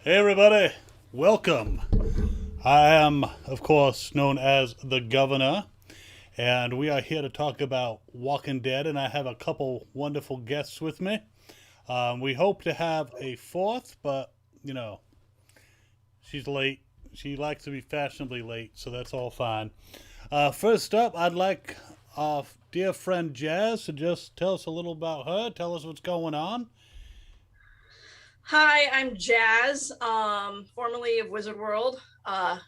Hey everybody, welcome. I am, of course, known as the Governor, and we are here to talk about Walking Dead, and I have a couple wonderful guests with me. We hope to have a fourth, but, you know, she's late. She likes to be fashionably late, so that's all fine. First up, I'd like our dear friend Jaz to just tell us a little about her, tell us what's going on. Hi, I'm Jaz, formerly of Wizard World. I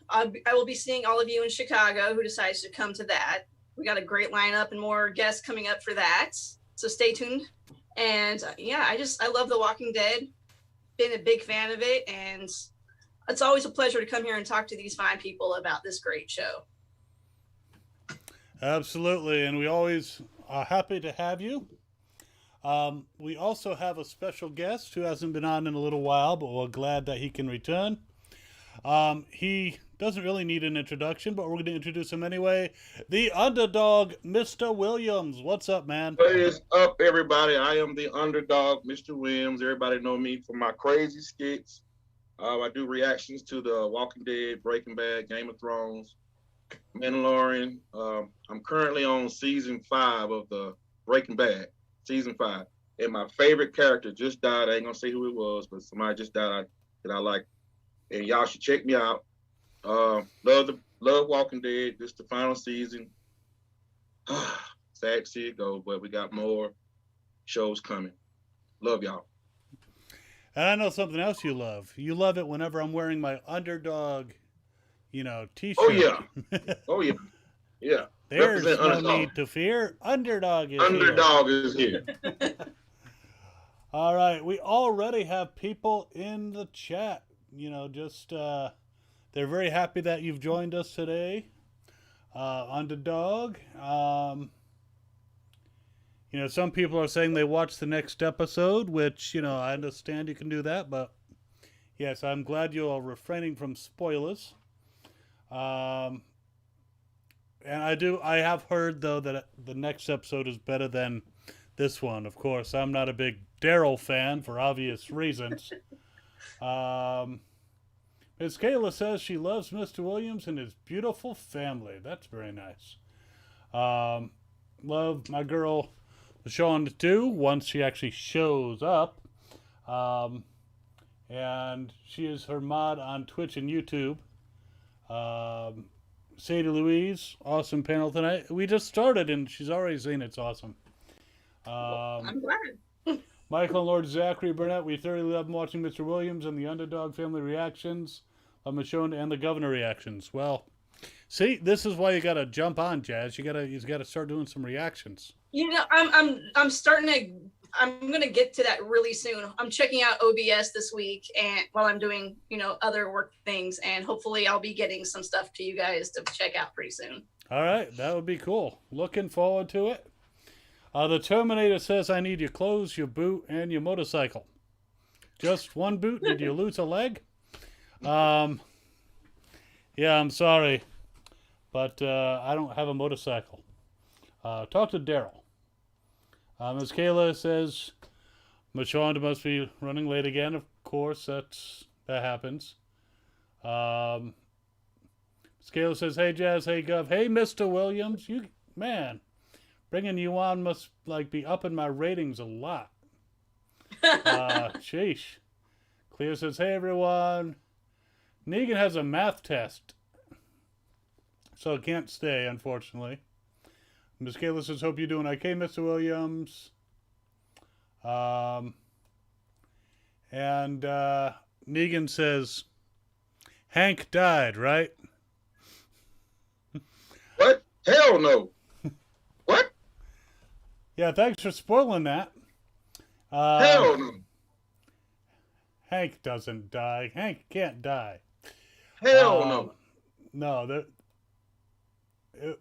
will be seeing all of you in Chicago who decides to come to that. We got a great lineup and more guests coming up for that. So stay tuned. And yeah, I love The Walking Dead. Been a big fan of it, and it's always a pleasure to come here and talk to these fine people about this great show. Absolutely, and we always are happy to have you. We also have a special guest who hasn't been on in a little while, but we're glad that he can return. He doesn't really need an introduction, but we're going to introduce him anyway. The Underdog Mr. Williams. What's up, man? What is up, everybody? I am the underdog, Mr. Williams. Everybody know me for my crazy skits. I do reactions to the Walking Dead, Breaking Bad, Game of Thrones, Mandalorian. I'm currently on season 5 of the Breaking Bad, season 5. And my favorite character just died. I ain't gonna say who it was, but somebody just died that I like. And y'all should check me out. Love Walking Dead. This is the final season. Sad to see it go, but we got more shows coming. Love y'all. And I know something else you love. You love it whenever I'm wearing my Underdog, Oh T-shirt. yeah. Oh yeah. Yeah. There's Represent no underdog. need to fear. Underdog is here. Underdog is here. All right, we already have people in the chat. They're very happy that you've joined us today. Underdog. Some people are saying they watched the next episode, which, I understand you can do that, but yes, I'm glad you are refraining from spoilers. And I have heard, though, that the next episode is better than this one. Of course, I'm not a big Daryl fan for obvious reasons. Ms. Kayla says she loves Mr. Williams and his beautiful family. That's very nice. Love my girl Machond too, once she actually shows up. And she is her mod on Twitch and YouTube. Sadie Louise, awesome panel tonight. We just started and she's already saying it's awesome. I'm glad. Michael and Lord Zachary Burnett, we thoroughly love watching Mr. Williams and the Underdog family reactions. Love Machond and the Governor reactions. Well, see, this is why you gotta jump on, Jaz. You gotta start doing some reactions. I'm starting to. I'm gonna get to that really soon. I'm checking out OBS this week, and while I'm doing other work things, and hopefully I'll be getting some stuff to you guys to check out pretty soon. All right, that would be cool. Looking forward to it. The Terminator says, I need your clothes, your boot, and your motorcycle. Just one boot? Did you lose a leg? Yeah, I'm sorry, but I don't have a motorcycle. Talk to Daryl. Ms. Kayla says, Machond must be running late again. Of course, that happens. Ms. Kayla says, hey, Jaz, hey, Gov, hey, Mr. Williams. Man, bringing you on must be upping my ratings a lot. Sheesh. Cleo says, hey, everyone. Negan has a math test, so can't stay, unfortunately. Miss Kayla says, hope you're doing okay, Mr. Williams. And Negan says, Hank died, right? What? Hell no. What? Yeah, thanks for spoiling that. Hell no. Hank doesn't die. Hank can't die. Hell no. No,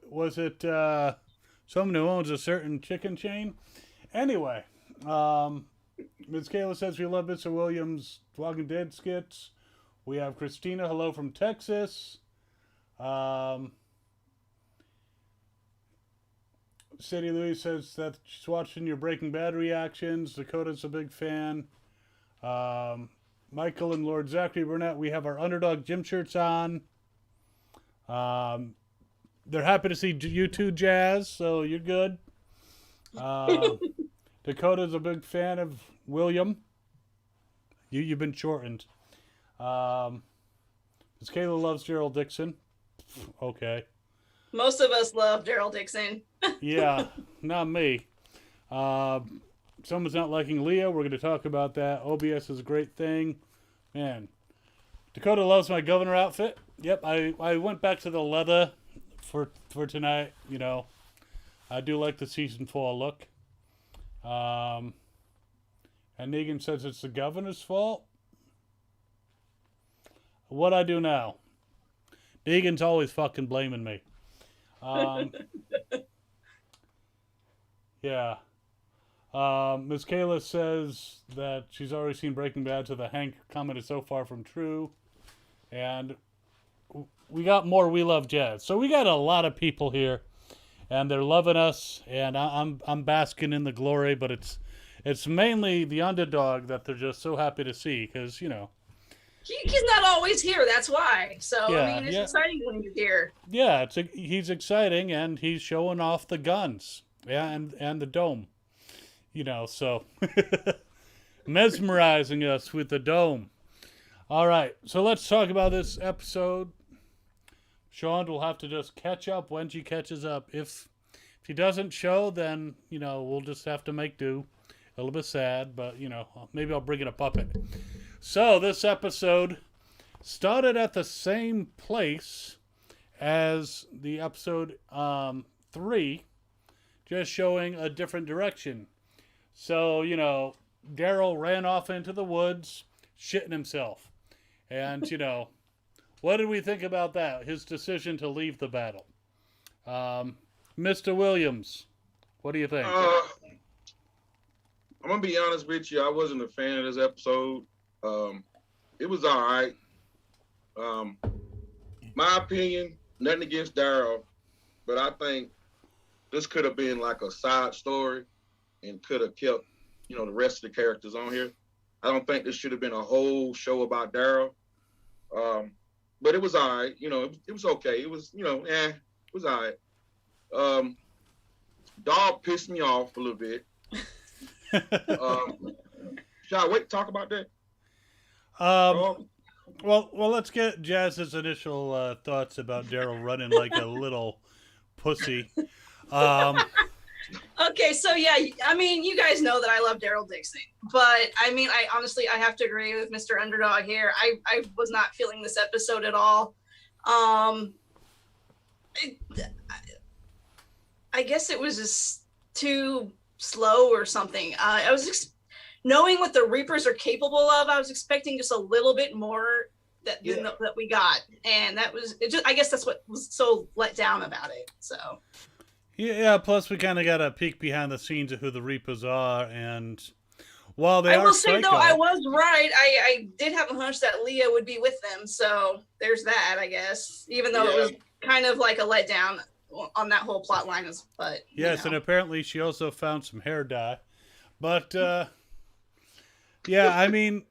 was it someone who owns a certain chicken chain? Anyway, Ms. Kayla says we love Mr. Williams' Walking Dead skits. We have Christina, hello from Texas. Sadie Louise says that she's watching your Breaking Bad reactions. Dakota's a big fan. Michael and Lord Zachary Burnett, we have our Underdog gym shirts on. They're happy to see you too, Jazz, so you're good. Dakota's a big fan of William. You've been shortened. Miss Kayla loves Gerald Dixon. Okay. Most of us love Daryl Dixon. Yeah, not me. Someone's not liking Leah. We're going to talk about that. OBS is a great thing. Man, Dakota loves my governor outfit. Yep, I went back to the leather for tonight. You know, I do like the season 4 look. And Negan says it's the governor's fault. What I do now? Negan's always fucking blaming me. Yeah. Ms. Kayla says that she's already seen Breaking Bad, so the Hank comment is so far from true. And we got more We Love Jazz. So we got a lot of people here, and they're loving us, and I'm basking in the glory, but it's mainly the Underdog that they're just so happy to see, because, you know. He's not always here, that's why. So, Yeah, I mean, it's exciting when he's here. Yeah, he's exciting, and he's showing off the guns. Yeah, and the dome. You know, so mesmerizing us with the dome. All right, so let's talk about this episode. Sean will have to just catch up when she catches up. If he doesn't show, then, you know, we'll just have to make do. A little bit sad, but, you know, maybe I'll bring in a puppet. So this episode started at the same place as the episode 3, just showing a different direction. So, you know, Daryl ran off into the woods, shitting himself. And, you know, what did we think about that? His decision to leave the battle. Mr. Williams, what do you think? I'm going to be honest with you. I wasn't a fan of this episode. It was all right. My opinion, nothing against Daryl, but I think this could have been like a side story and could have kept, you know, the rest of the characters on here. I don't think this should have been a whole show about Daryl. But it was all right. You know, it was okay. It was, you know, it was all right. Dog pissed me off a little bit. Shall I wait to talk about that? Well, let's get Jazz's initial thoughts about Daryl running like a little pussy. Okay, so yeah, I mean, you guys know that I love Daryl Dixon, but I mean, I honestly have to agree with Mr. Underdog here. I was not feeling this episode at all. I guess it was just too slow or something. I was knowing what the Reapers are capable of, I was expecting just a little bit more that we got, and that was it. I guess that's what was so let down about it. So. Yeah, plus we kind of got a peek behind the scenes of who the Reapers are, and while they I are will say, psycho, though, I was right. I did have a hunch that Leah would be with them, so there's that, I guess, even though it was kind of like a letdown on that whole plot line. But yes, and apparently she also found some hair dye. But, yeah, I mean,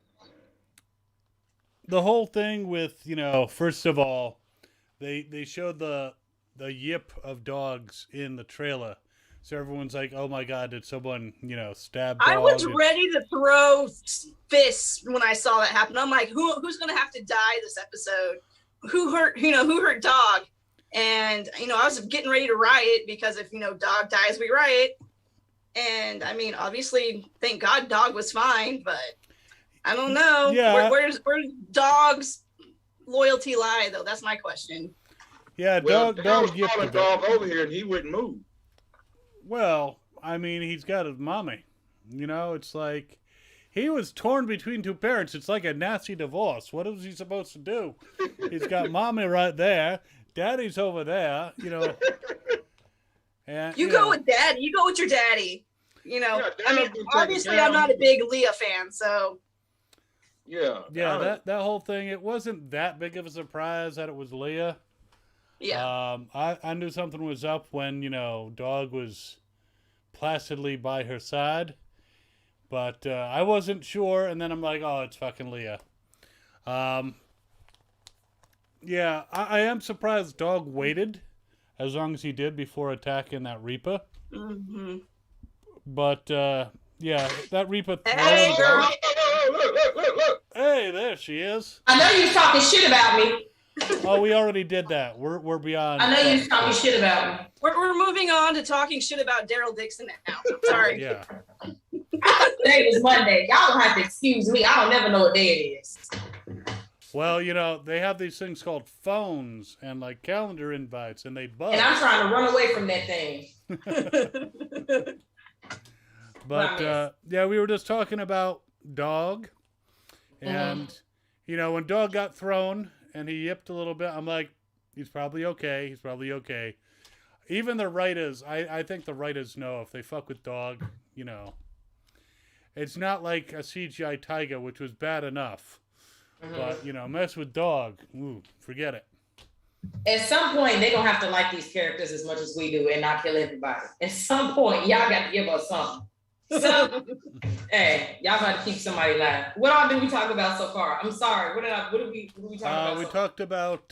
the whole thing with, you know, first of all, they showed the yip of dogs in the trailer. So everyone's like, oh my God, did someone, you know, stab dog? I was ready to throw fists when I saw that happen. I'm like, who's going to have to die this episode? Who hurt dog? And, you know, I was getting ready to riot because if, you know, dog dies, we riot. And I mean, obviously, thank God dog was fine, but I don't know. Yeah. Where's dog's loyalty lie, though? That's my question. Yeah, dog yipped calling dog over here and he wouldn't move. Well, I mean, he's got his mommy. You know, it's like he was torn between two parents. It's like a nasty divorce. What is he supposed to do? He's got mommy right there. Daddy's over there, you know. And you go with daddy. You go with your daddy. You know, Yeah, I mean, obviously, I'm not a big Leah fan, so. Yeah, that whole thing, it wasn't that big of a surprise that it was Leah. Yeah. I knew something was up when, you know, dog was placidly by her side. But I wasn't sure, and then I'm like, oh, it's fucking Leah. Yeah, I am surprised Dog waited as long as he did before attacking that Reaper. Mm-hmm. But, yeah, that Reaper... Hey, girl. Look. Hey, there she is. I know you was talking shit about me. Oh, we already did that. We're beyond... I know you was talking shit about me. We're moving on to talking shit about Daryl Dixon now. Sorry. Yeah. Today was Monday. Y'all don't have to excuse me. I don't never know what day it is. Well, you know, they have these things called phones and, like, calendar invites, and they buzz. And I'm trying to run away from that thing. But, yeah, we were just talking about Dog. And, you know, when Dog got thrown and he yipped a little bit, I'm like, he's probably okay. He's probably okay. Even the writers, I think the writers know if they fuck with Dog, you know. It's not like a CGI tiger, which was bad enough. But, you know, mess with Dog. Ooh, forget it. At some point, they're going to have to like these characters as much as we do and not kill everybody. At some point, y'all got to give us something. So, hey, y'all got to keep somebody alive. What all did we talk about so far? I'm sorry. What did we talk about? We talked about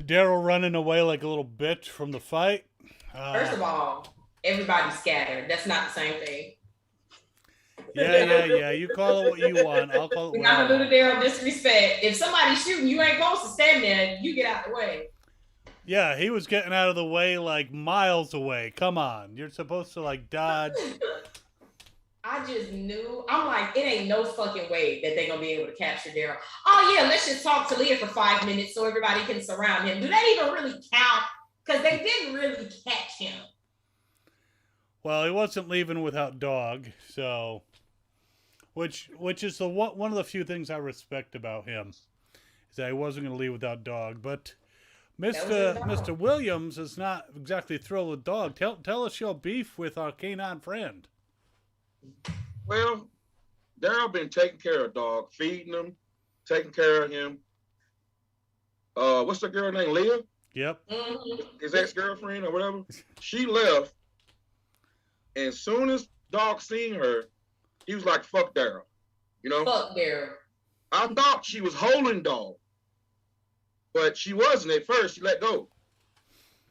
Daryl running away like a little bitch from the fight. First of all, everybody scattered. That's not the same thing. Yeah. You call it what you want. I'll call it We're what I not gonna want. do the Daryl disrespect. If somebody's shooting, you ain't supposed to stand there. You get out the way. Yeah, he was getting out of the way like miles away. Come on. You're supposed to like dodge. I just knew. I'm like, it ain't no fucking way that they're gonna be able to capture Daryl. Oh yeah, let's just talk to Leah for 5 minutes so everybody can surround him. Do that even really count? Because they didn't really catch him. Well, he wasn't leaving without Dog, so which is the one of the few things I respect about him is that he wasn't going to leave without Dog. But Mr. Williams is not exactly thrilled with Dog. Tell us your beef with our canine friend. Well, Daryl been taking care of Dog, feeding him, taking care of him. What's the girl named Leah? Yep. His ex-girlfriend or whatever. She left, and soon as Dog seen her, he was like, "Fuck Daryl," you know. Fuck Daryl. I thought she was holding Dog, but she wasn't at first. She let go.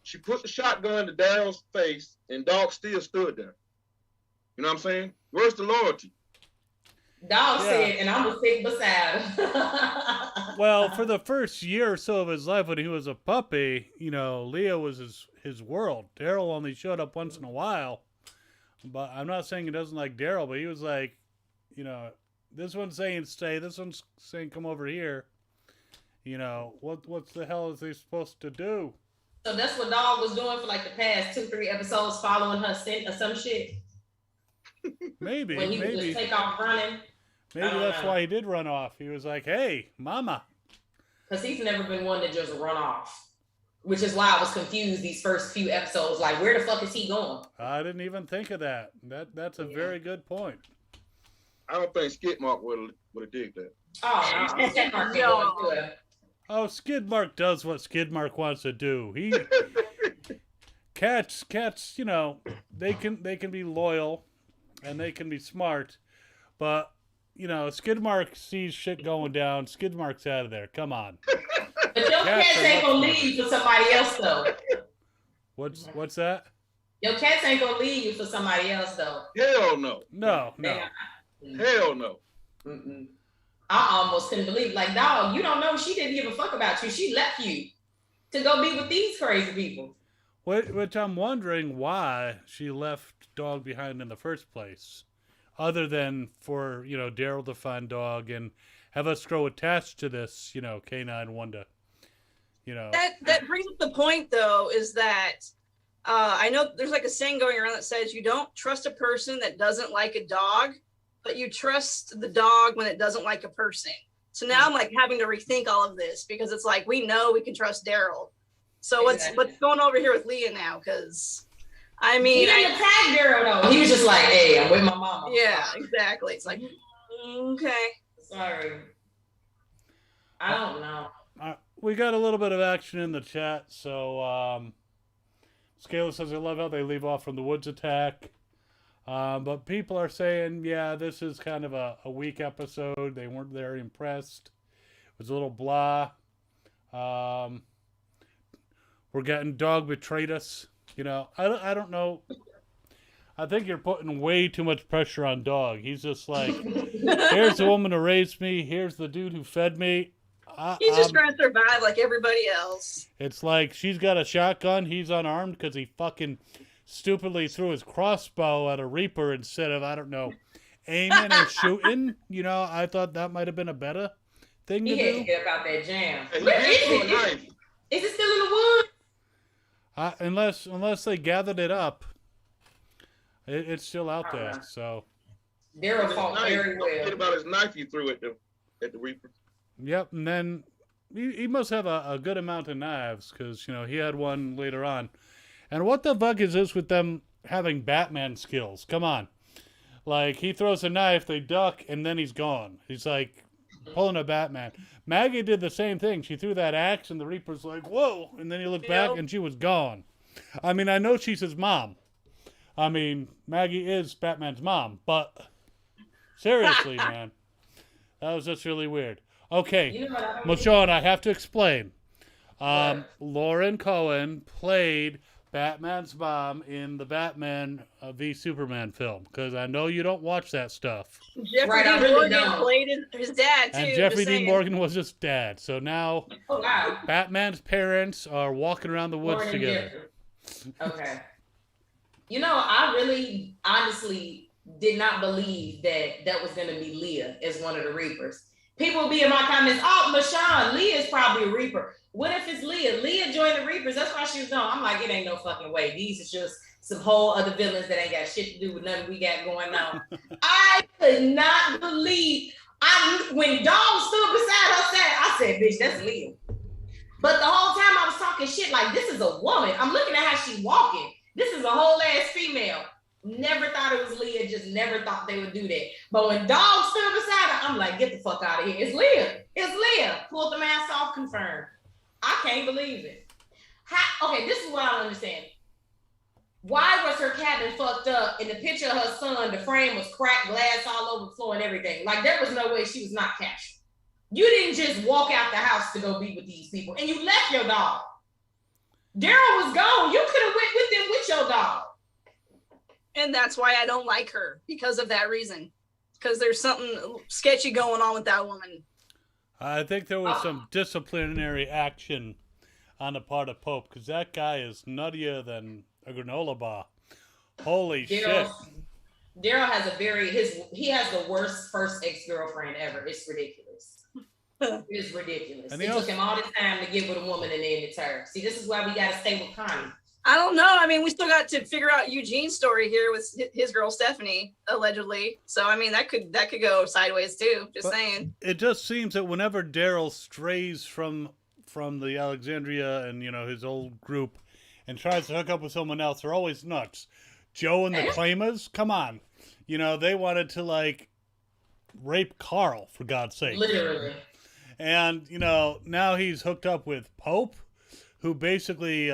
She put the shotgun to Daryl's face, and Dog still stood there. You know what I'm saying? Where's the loyalty? Dog said, and I'm gonna sit beside him. Well, for the first year or so of his life when he was a puppy, you know, Leah was his world. Daryl only showed up once in a while. But I'm not saying he doesn't like Daryl, but he was like, you know, this one's saying stay, this one's saying come over here. You know, what's the hell is he supposed to do? So that's what Dog was doing for like the past 2-3 episodes, following her scent or some shit. Maybe. When he would just take off running. Maybe that's why he did run off. He was like, hey, mama. Because he's never been one to just run off. Which is why I was confused these first few episodes. Like, where the fuck is he going? I didn't even think of that. That's a very good point. I don't think Skidmark would have did that. Oh, no. Skidmark can't do it. Oh, Skidmark does what Skidmark wants to do. He cats, you know, they can be loyal and they can be smart, but you know, Skidmark sees shit going down. Skidmark's out of there. Come on. But your cats ain't gonna leave for somebody else though. What's that? Your cats ain't gonna leave you for somebody else though. Hell no. No. Hell no. Mm-mm. I almost couldn't believe, like, Dog, you don't know she didn't give a fuck about you. She left you to go be with these crazy people. Which I'm wondering why she left Dog behind in the first place, other than for, you know, Daryl to find Dog and have us grow attached to this, you know, canine wonder. You know, that brings up the point though, is that I know there's like a saying going around that says you don't trust a person that doesn't like a dog, but you trust the dog when it doesn't like a person. So now I'm like having to rethink all of this because it's like we know we can trust Daryl. So exactly. what's going over here with Leah now? Because I mean, he didn't attack Daryl though. He was just like, "Hey, I'm with my mama." Yeah, exactly. It's like, okay, sorry, I don't know. We got a little bit of action in the chat. So, Scala says, I love how they leave off from the woods attack. But people are saying, yeah, this is kind of a weak episode. They weren't very impressed. It was a little blah. We're getting Dog betrayed us. I don't know. I think you're putting way too much pressure on Dog. He's just like, here's the woman who raised me. Here's the dude who fed me. He's just trying to survive like everybody else. It's like she's got a shotgun. He's unarmed because he fucking stupidly threw his crossbow at a Reaper instead of, I don't know, aiming and shooting. I thought that might have been a better thing to He had do. to get about that jam. Hey, Where he is did throw a it? knife. Is it still in the woods? Unless they gathered it up, it's still out there. So, Daryl fought very Don't forget well. about his knife he threw at the Reaper. yep. And then he must have a good amount of knives because he had one later on. And what the fuck is this with them having Batman skills? Come on, like he throws a knife, they duck, and then he's gone. He's like pulling a Batman. Maggie did the same thing. She threw that axe, and the Reaper's like, whoa, and then he looked back, and she was gone. I mean, I know she's his mom. I mean, Maggie is Batman's mom, but seriously, man, that was just really weird. Okay, You know what I mean? Machond, I have to explain. Lauren Cohen played Batman's mom in the Batman v Superman film because I know you don't watch that stuff. Jeffrey Right, I Dean really Morgan don't. played his dad too. And Jeffrey just Dean saying. Morgan was his dad. So now Oh, wow. Batman's parents are walking around the woods Lauren and together. Jeffrey. Okay. I really honestly did not believe that was going to be Leah as one of the Reapers. People will be in my comments, oh, Machond, Leah's probably a Reaper. What if it's Leah? Leah joined the Reapers. That's why she was gone. I'm like, it ain't no fucking way. These are just some whole other villains that ain't got shit to do with nothing we got going on. I could not believe. When Dog stood beside her side, I said, bitch, that's Leah. But the whole time I was talking shit like, this is a woman. I'm looking at how she walking. This is a whole ass female. Never thought it was Leah. Just never thought they would do that. But when Dog stood beside her, I'm like, get the fuck out of here. It's Leah. It's Leah. Pulled the mask off, confirmed. I can't believe it. Okay, this is what I don't understand. Why was her cabin fucked up? In the picture of her son, the frame was cracked, glass all over the floor and everything. Like, there was no way she was not captured. You didn't just walk out the house to go be with these people, and you left your dog. Daryl was gone. You could have went with them with your dog. And that's why I don't like her, because of that reason. Because there's something sketchy going on with that woman. I think there was some disciplinary action on the part of Pope because that guy is nuttier than a granola bar. Holy shit. Daryl has he has the worst first ex-girlfriend ever. It's ridiculous. It's ridiculous. And It he took him all this time to get with a woman and then it's her. See, this is why we gotta stay with Connie. I don't know. I mean, we still got to figure out Eugene's story here with his girl Stephanie, allegedly. So I mean, that could go sideways too. Just saying. It just seems that whenever Daryl strays from the Alexandria and his old group and tries to hook up with someone else, they're always nuts. Joe and the Claimers, come on. They wanted to like rape Carl, for God's sake. Literally. And now he's hooked up with Pope, who basically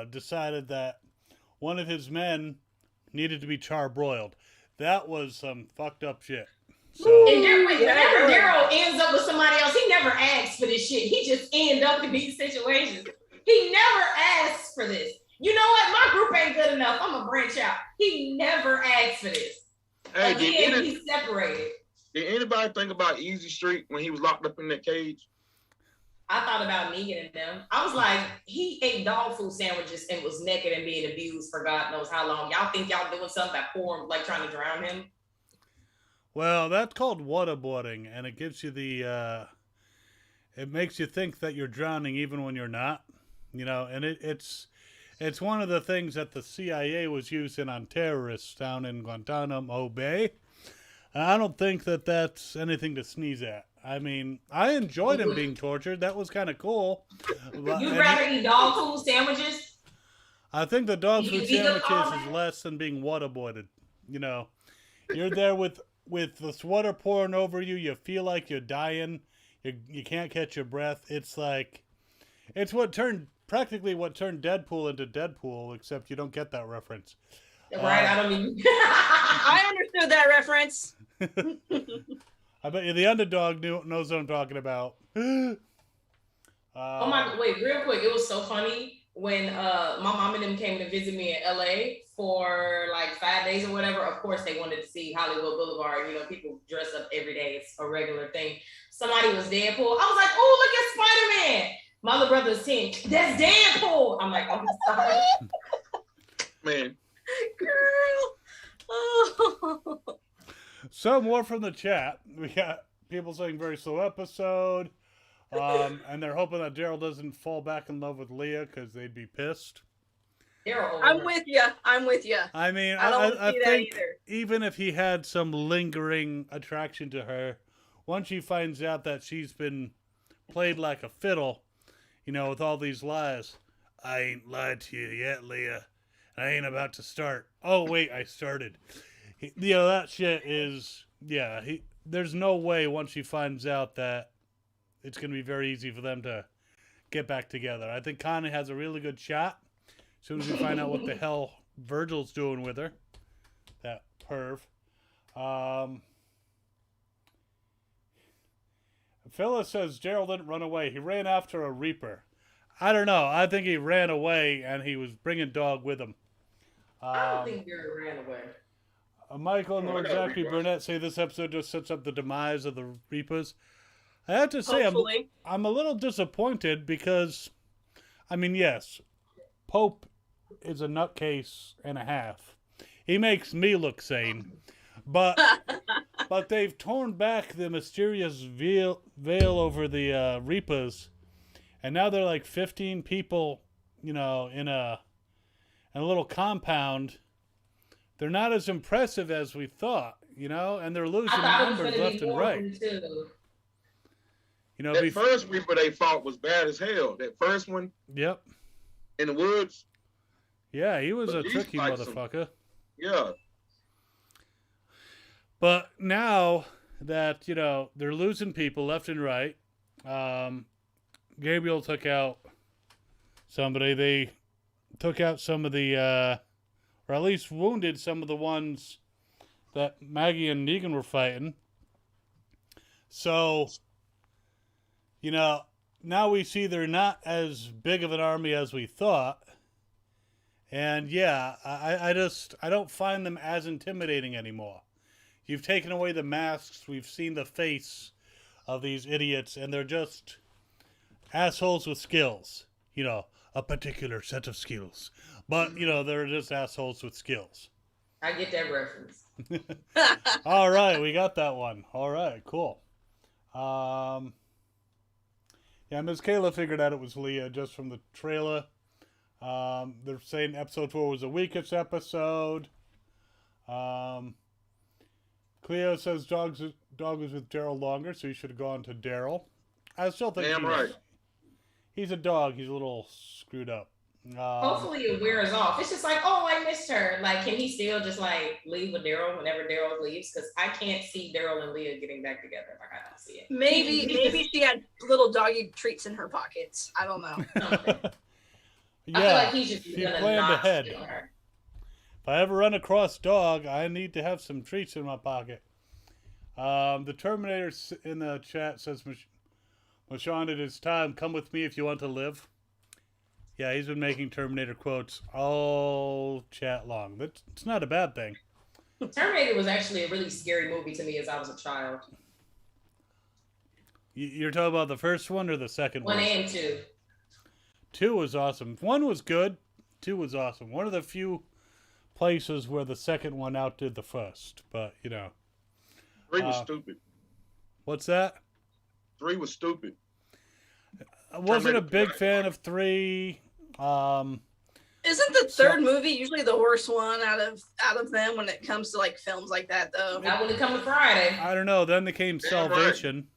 decided that one of his men needed to be charbroiled. That was some fucked up shit. So, And whenever Daryl ends up with somebody else, he never asks for this shit. He just ends up in these situations. He never asks for this. You know what? My group ain't good enough. I'm gonna branch out. He never asked for this. Hey, Again, he's separated. did anybody think about Easy Street when he was locked up in that cage? I thought about Negan and them. I was like, he ate dog food sandwiches and was naked and being abused for God knows how long. Y'all think y'all doing something that poor, like trying to drown him? well, that's called waterboarding, and it gives you it makes you think that you're drowning even when you're not. And it's one of the things that the CIA was using on terrorists down in Guantanamo Bay. And I don't think that that's anything to sneeze at. I mean, I enjoyed him being tortured. That was kind of cool. You'd rather eat dog food sandwiches? I think the dog food You eat them all sandwiches is less than being waterboarded. You're there with the water pouring over you. You feel like you're dying. You can't catch your breath. It's like, it's practically what turned Deadpool into Deadpool, except you don't get that reference. Right? I don't even. I understood that reference. I bet you the underdog knows what I'm talking about. Oh my! Wait, real quick. It was so funny when my mom and them came to visit me in LA for like 5 days or whatever. Of course, they wanted to see Hollywood Boulevard. You know, people dress up every day. It's a regular thing. Somebody was Deadpool. I was like, oh, look at Spider-Man. My little brother's saying, that's Deadpool. I'm like, I'm sorry. Man. Girl. Oh. So more from the chat. We got people saying very slow episode. And they're hoping that Daryl doesn't fall back in love with Leah because they'd be pissed. I'm with you. I mean, I think even if he had some lingering attraction to her, once he finds out that she's been played like a fiddle, you know, with all these lies. I ain't lied to you yet, Leah. I ain't about to start. Oh, wait, I started. You know, that shit is, yeah, there's no way once she finds out that it's going to be very easy for them to get back together. I think Connie has a really good shot. As soon as we find out what the hell Virgil's doing with her. That perv. Phyllis says Daryl didn't run away. He ran after a Reaper. I don't know. I think he ran away and he was bringing Dog with him. I don't think Daryl ran away. Michael and Lord Zachary Burnett say this episode just sets up the demise of the Reapers. I have to say, I'm a little disappointed because, I mean, yes, Pope is a nutcase and a half. He makes me look sane. But they've torn back the mysterious veil over the Reapers, and now they're like 15 people, you know, in a little compound. They're not as impressive as we thought, you know, and they're losing numbers left and right. You know, that first Reaper they fought was bad as hell. That first one. Yep. In the woods. Yeah, he was a tricky motherfucker. Yeah. But now that, you know, they're losing people left and right, Gabriel took out somebody. They took out some of the, or at least wounded some of the ones that Maggie and Negan were fighting. So, you know, now we see they're not as big of an army as we thought. And yeah, I don't find them as intimidating anymore. You've taken away the masks. We've seen the face of these idiots, and they're just assholes with skills. You know, a particular set of skills. But, you know, they're just assholes with skills. I get that reference. All right, we got that one. All right, cool. Yeah, Ms. Kayla figured out it was Leah just from the trailer. They're saying episode 4 was the weakest episode. Cleo says dog was with Daryl longer, so he should have gone to Daryl. I still think he's a dog. He's a little screwed up. Hopefully it wears off. It's just like, oh, I missed her. Like, can he still just like leave with Daryl whenever Daryl leaves? Because I can't see Daryl and Leah getting back together. Like, I don't see it. Maybe she had little doggy treats in her pockets. I don't know. Yeah, I feel like he's just she gonna planned not ahead. steal her. If I ever run across Dog, I need to have some treats in my pocket. The Terminator in the chat says, Machond, it is time. Come with me if you want to live. Yeah, he's been making Terminator quotes all chat long. It's not a bad thing. Terminator was actually a really scary movie to me as I was a child. You're talking about the first one or the second one? 1 and 2. 2 was awesome. 1 was good. 2 was awesome. One of the few places where the second one outdid the first, but you know. 3 was stupid. What's that? 3 was stupid. I wasn't a big fan of 3. Isn't the third movie usually the worst one out of them when it comes to like films like that though? Not when it comes to Friday. I don't know. Then there came Salvation.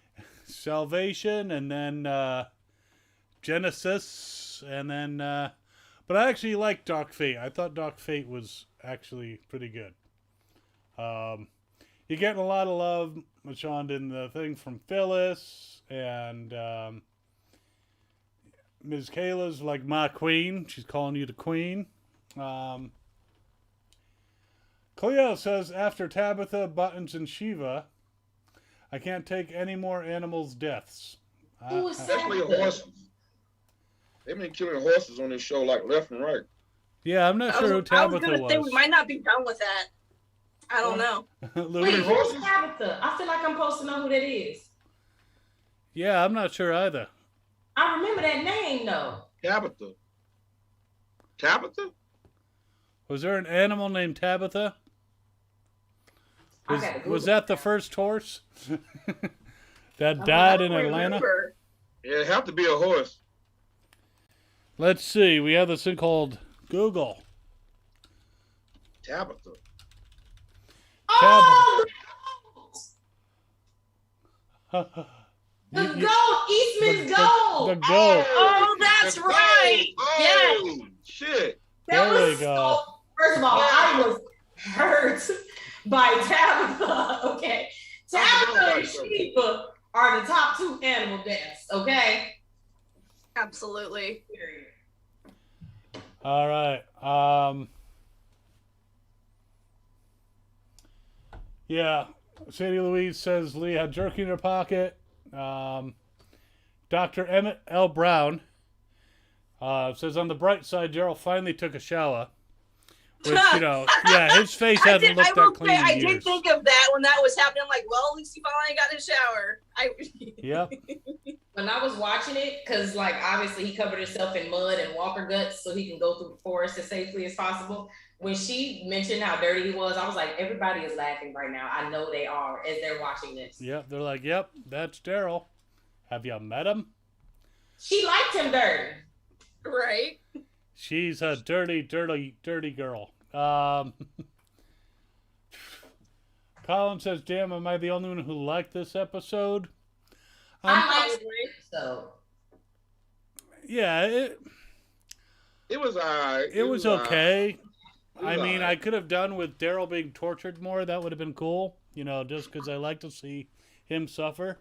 Right. Salvation, and then Genesis, and then but I actually liked Dark Fate. I thought Dark Fate was actually pretty good. You're getting a lot of love, Machond, in the thing from Phyllis, and Ms. Kayla's like my queen. She's calling you the queen. Cleo says, after Tabitha, Buttons, and Shiva, I can't take any more animals' deaths. Who is Especially Tabitha? horses. They've been killing horses on this show like left and right. Yeah, I'm not sure who I was Tabitha gonna was. say we might not be done with that. I don't know. Wait, Louis- who's Tabitha? I feel like I'm supposed to know who that is. Yeah, I'm not sure either. I remember that name though. Tabitha. Tabitha? Was there an animal named Tabitha? I gotta Google Was that the first horse that died in I don't Atlanta? remember. Yeah, it have to be a horse. Let's see. We have this thing called Google. Tabitha. Oh, The the goat, Eastman's goat. The goat. Oh, that's right. Yes. Oh, shit. That There we was go. so. First of all, I was hurt by Tabitha. Okay, Tabitha and Sheba are the top 2 animal deaths. Okay. Absolutely. All right. Yeah. Sadie Louise says Lee had jerky in her pocket. Dr. Emmett L. Brown says, on the bright side, Daryl finally took a shower. Which, yeah, his face hasn't looked that clean in I years. did think of that when that was happening. I'm like, well, at least he finally got his shower. Yep. When I was watching it, because like obviously he covered himself in mud and walker guts so he can go through the forest as safely as possible. When she mentioned how dirty he was, I was like, everybody is laughing right now. I know they are as they're watching this. Yep. They're like, yep, that's Daryl. Have you met him? She liked him dirty. Right. She's a dirty, dirty, dirty girl. Colin says, damn, am I the only one who liked this episode? I liked it, so. Yeah, It was alright. it was okay. was I mean, alright. I could have done with Daryl being tortured more. That would have been cool, just because I like to see him suffer.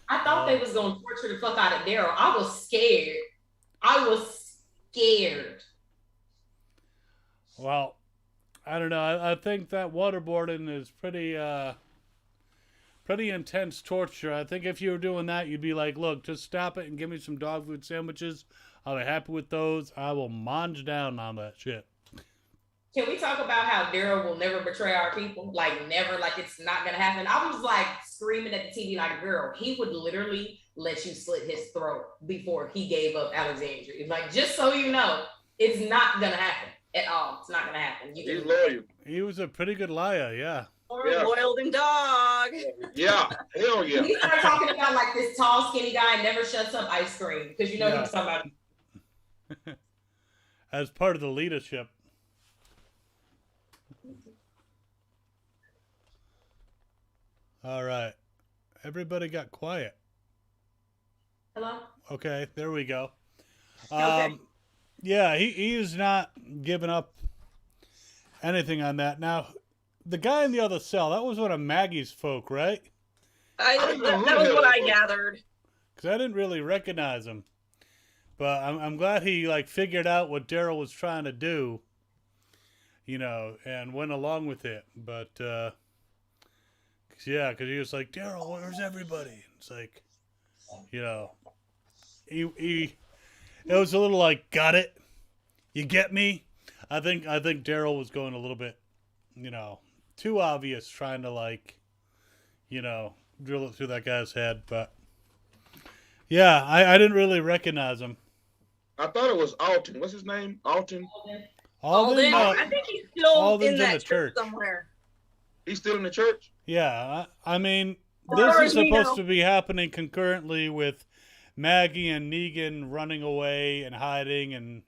I thought they was gonna torture the fuck out of Daryl. I was scared. Well, I don't know. I think that waterboarding is pretty intense torture. I think if you were doing that, you'd be like, look, just stop it and give me some dog food sandwiches. I'll be happy with those. I will mange down on that shit. Can we talk about how Daryl will never betray our people? Like never, like it's not gonna happen. I was like screaming at the TV like, girl, he would literally let you slit his throat before he gave up Alexandria. Like, just so you know, it's not gonna happen at all. It's not gonna happen. He's loyal. He was a pretty good liar, yeah. More Yeah. loyal than dog. Yeah. Hell yeah. We started talking about like this tall, skinny guy never shuts up ice cream because he Yeah. was talking about. As part of the leadership. All right. Everybody got quiet. Hello. Okay, there we go. Okay. Yeah, he is not giving up anything on that. Now, the guy in the other cell, that was one of Maggie's folk, right? That was what I gathered. Because I didn't really recognize him. But I'm glad he figured out what Daryl was trying to do, and went along with it. But yeah, because he was like, Daryl, where's everybody? It's like, he it was a little like, got it? You get me? I think Daryl was going a little bit, too obvious, trying to drill it through that guy's head. But yeah, I didn't really recognize him. I thought it was Alton. What's his name? Alton. Alden, I think he's still Alden's in that in the church church. somewhere. He's still in the church? yeah, I mean, As this far is as we supposed know. to be happening concurrently with Maggie and Negan running away and hiding and,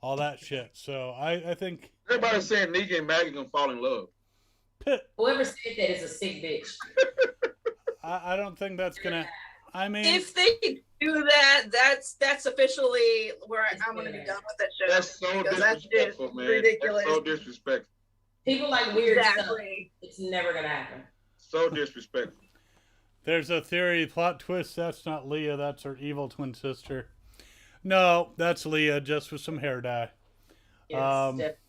all that shit. So I think Everybody's saying Negan and Maggie gonna fall in love. Whoever said that is a sick bitch. I don't think that's gonna. I mean, If they do that, that's officially where I'm going to be done with that show. That's so Because that's just disrespectful, man. ridiculous. That's so disrespectful. People like weird stuff. Exactly. It's never gonna happen. So disrespectful. there's a theory, plot twist. That's not Leah. That's her evil twin sister. No, that's Leah, just with some hair dye. Yes, Um, definitely.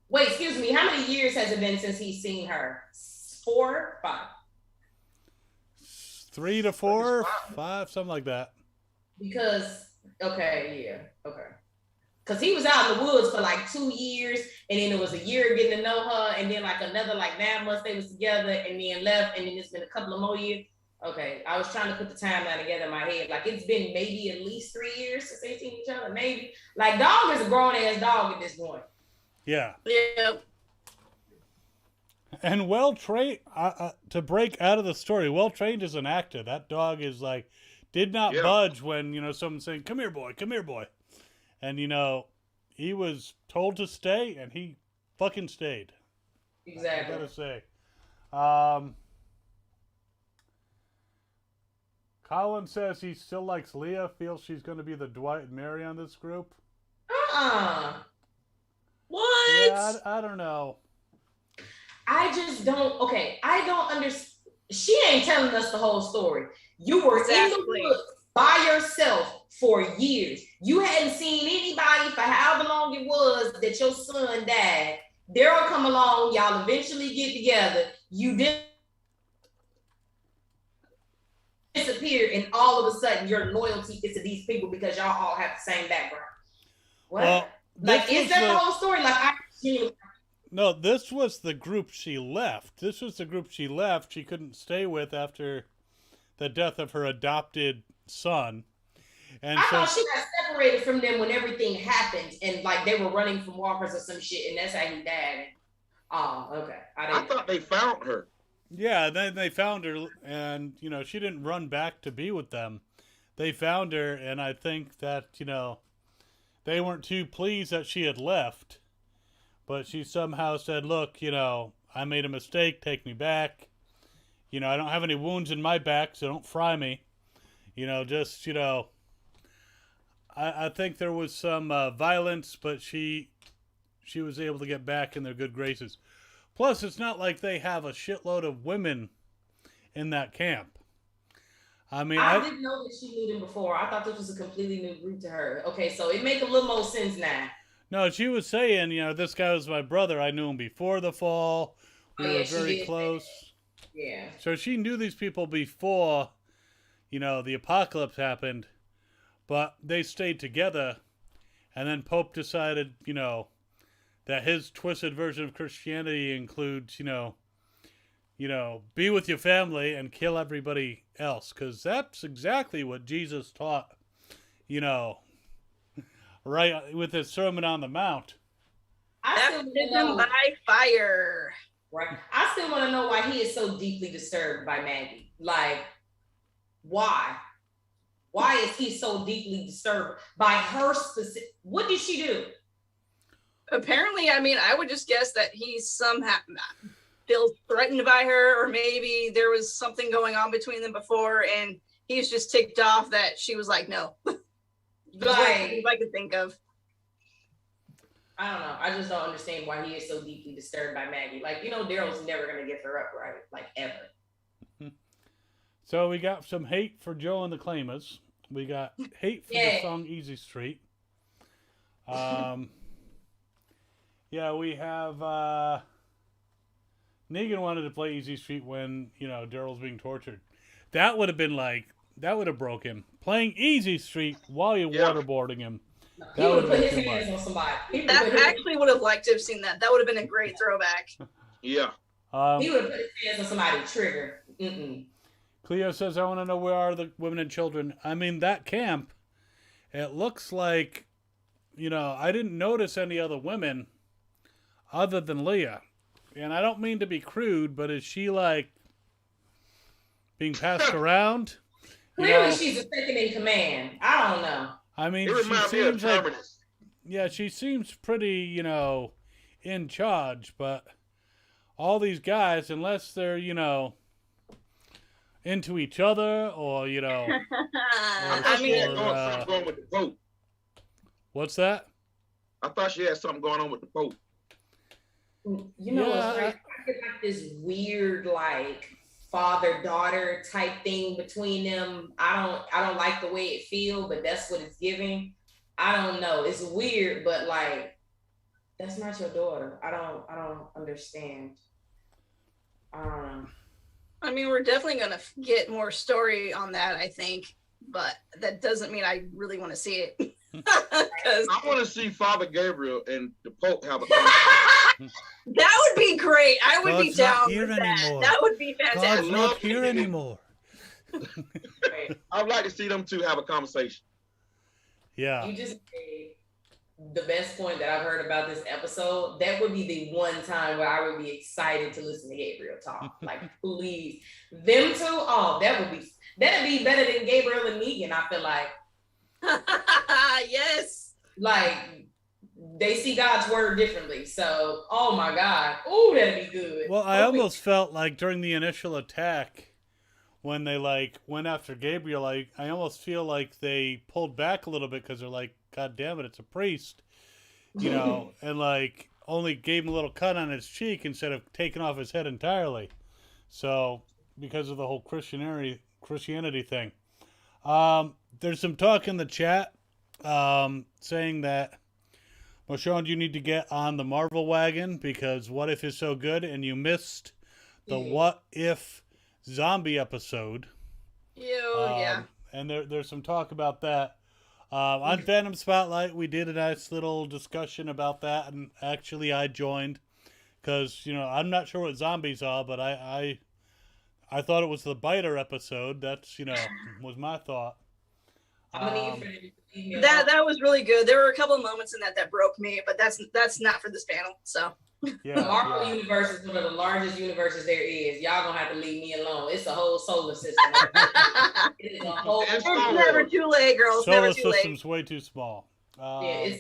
Wait, excuse me. How many years has it been since he's seen her? 4, 5? 3 to 4, 5, something like that. Because okay. Because he was out in the woods for like 2 years, and then it was a year getting to know her, and then like another like 9 months they was together, and then left, and then it's been a couple of more years. Okay, I was trying to put the timeline together in my head. Like it's been maybe at least 3 years since they've seen each other. Maybe like dog is a grown ass dog at this point. Yeah. Yep. And well trained to break out of the story. Well trained as an actor. That dog is like did not budge when someone's saying, "Come here, boy. Come here, boy." And he was told to stay, and he fucking stayed. Exactly. I gotta say. Colin says he still likes Leah. Feels she's going to be the Dwight and Mary on this group. What? Yeah, I don't know. I just don't. Okay, I don't understand. She ain't telling us the whole story. You were in the woods by yourself for years. You hadn't seen anybody for however long it was that your son died. Daryl come along. Y'all eventually get together. You did disappear, and all of a sudden your loyalty is to these people because y'all all have the same background. What? Well, like, is that the whole story? Like, No, this was the group she left. This was the group she left. She couldn't stay with after the death of her adopted son. And I thought she got separated from them when everything happened, and like they were running from walkers or some shit, and that's how he died. Oh, okay. I thought they found her. Yeah, then they found her, and she didn't run back to be with them. They found her, and I think that they weren't too pleased that she had left. But she somehow said, "Look, I made a mistake. Take me back. I don't have any wounds in my back, so don't fry me. I think there was some violence, but she was able to get back in their good graces. Plus, it's not like they have a shitload of women in that camp. I mean, I didn't know that she knew them before. I thought this was a completely new group to her. Okay, so it makes a little more sense now. No, she was saying, this guy was my brother. I knew him before the fall. We were very close. Yeah. So she knew these people before, the apocalypse happened. But they stayed together. And then Pope decided, that his twisted version of Christianity includes, be with your family and kill everybody else. Because that's exactly what Jesus taught, right with his Sermon on the Mount. Baptism by fire. Right. I still want to know why he is so deeply disturbed by Maggie. Like, why? Why is he so deeply disturbed by her specific? What did she do? Apparently, I would just guess that he somehow feels threatened by her, or maybe there was something going on between them before, and he's just ticked off that she was like, no. Like, I could think of. I don't know. I just don't understand why he is so deeply disturbed by Maggie. Like, Daryl's never going to give her up, right? Like, ever. So we got some hate for Joe and the Claimers. We got hate for the song Easy Street. Yeah, we have Negan wanted to play Easy Street when, Daryl's being tortured. That would have broke him. Playing Easy Street while you're waterboarding him. He would have put his hands on somebody. I actually would have liked to have seen that. That would have been a great throwback. Yeah. He would have put his hands on somebody. Trigger. Cleo says, I want to know where are the women and children. I mean, that camp, it looks like, I didn't notice any other women other than Leah. And I don't mean to be crude, but is she like being passed around? Clearly she's a second in command. I don't know. I mean, she seems like, she seems pretty, in charge, but all these guys, unless they're, into each other or, I mean, something going with the Pope. What's that? I thought she had something going on with the Pope. It's like this weird, like, father-daughter type thing between them. I don't like the way it feels, but that's what it's giving. I don't know. It's weird, but like That's not your daughter. I don't understand. I mean, we're definitely gonna get more story on that, I think, but that doesn't mean I really want to see it. Because I want to see Father Gabriel and the Pope have a conversation. that would be great. I would be God's not down here with that. anymore. That would be God's fantastic. not here anymore. I would like to see them two have a conversation. Yeah. You just made the best point that I've heard about this episode. That would be the one time where I would be excited to listen to Gabriel talk. Like, please, them two. Oh, that'd be better than Gabriel and Negan. I feel like. Yes. Like, they see God's word differently. So, oh my God. Oh, that'd be good. Well, I almost felt like during the initial attack, when they like went after Gabriel, I almost feel like they pulled back a little bit because they're like, God damn it, it's a priest, you know, and like only gave him a little cut on his cheek instead of taking off his head entirely. So because of the whole Christianity thing, there's some talk in the chat saying that, Machond, you need to get on the Marvel wagon because What If is so good, and you missed the What If zombie episode. Yeah. And there's some talk about that. On Fandom Spotlite, we did a nice little discussion about that, and actually I joined because, you know, I'm not sure what zombies are, but I thought it was the biter episode. That's, you know, was my thought. That was really good. There were a couple of moments in that broke me, but that's not for this panel. So the Marvel universe is one of the largest universes there is. Y'all gonna have to leave me alone. It's a whole solar system. It is a whole. It's never too late, girls. Solar never too system's late. way too small. Yeah.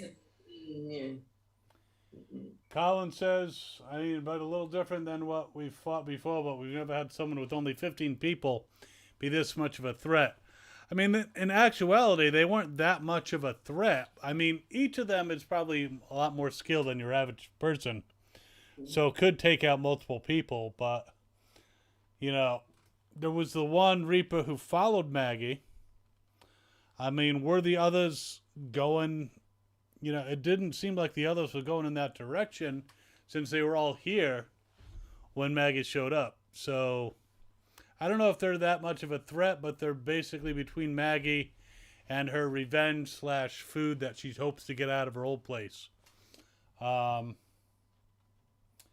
Colin says, I mean, but a little different than what we've fought before, but we've never had someone with only 15 people be this much of a threat. I mean, in actuality, they weren't that much of a threat. I mean, each of them is probably a lot more skilled than your average person. So could take out multiple people, but, you know, there was the one Reaper who followed Maggie. I mean, were the others going, you know, it didn't seem like the others were going in that direction since they were all here when Maggie showed up. So I don't know if they're that much of a threat, but they're basically between Maggie and her revenge / food that she hopes to get out of her old place.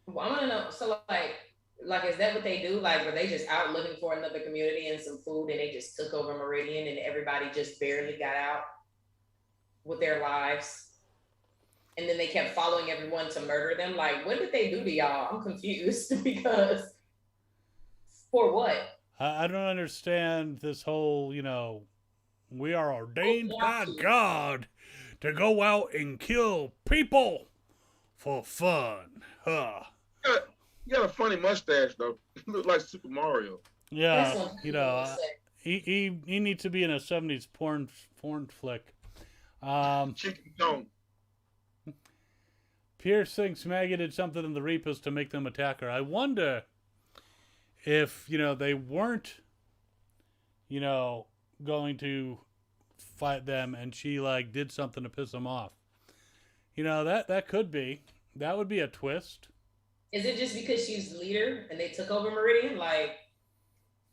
Well, I want to know, so like, is that what they do? Like, were they just out looking for another community and some food and they just took over Meridian and everybody just barely got out with their lives? And then they kept following everyone to murder them? Like, what did they do to y'all? I'm confused because for what? I don't understand this whole, you know, we are ordained by God to go out and kill people for fun. Huh. You got a funny mustache, though. You look like Super Mario. Yeah, you know, he needs to be in a 70s porn flick. Chicken Kong. Pierce thinks Maggie did something in the Reapers to make them attack her. I wonder if, you know, they weren't, you know, going to fight them and she, like, did something to piss them off. You know, that could be. That would be a twist. Is it just because she's the leader and they took over Meridian? Like,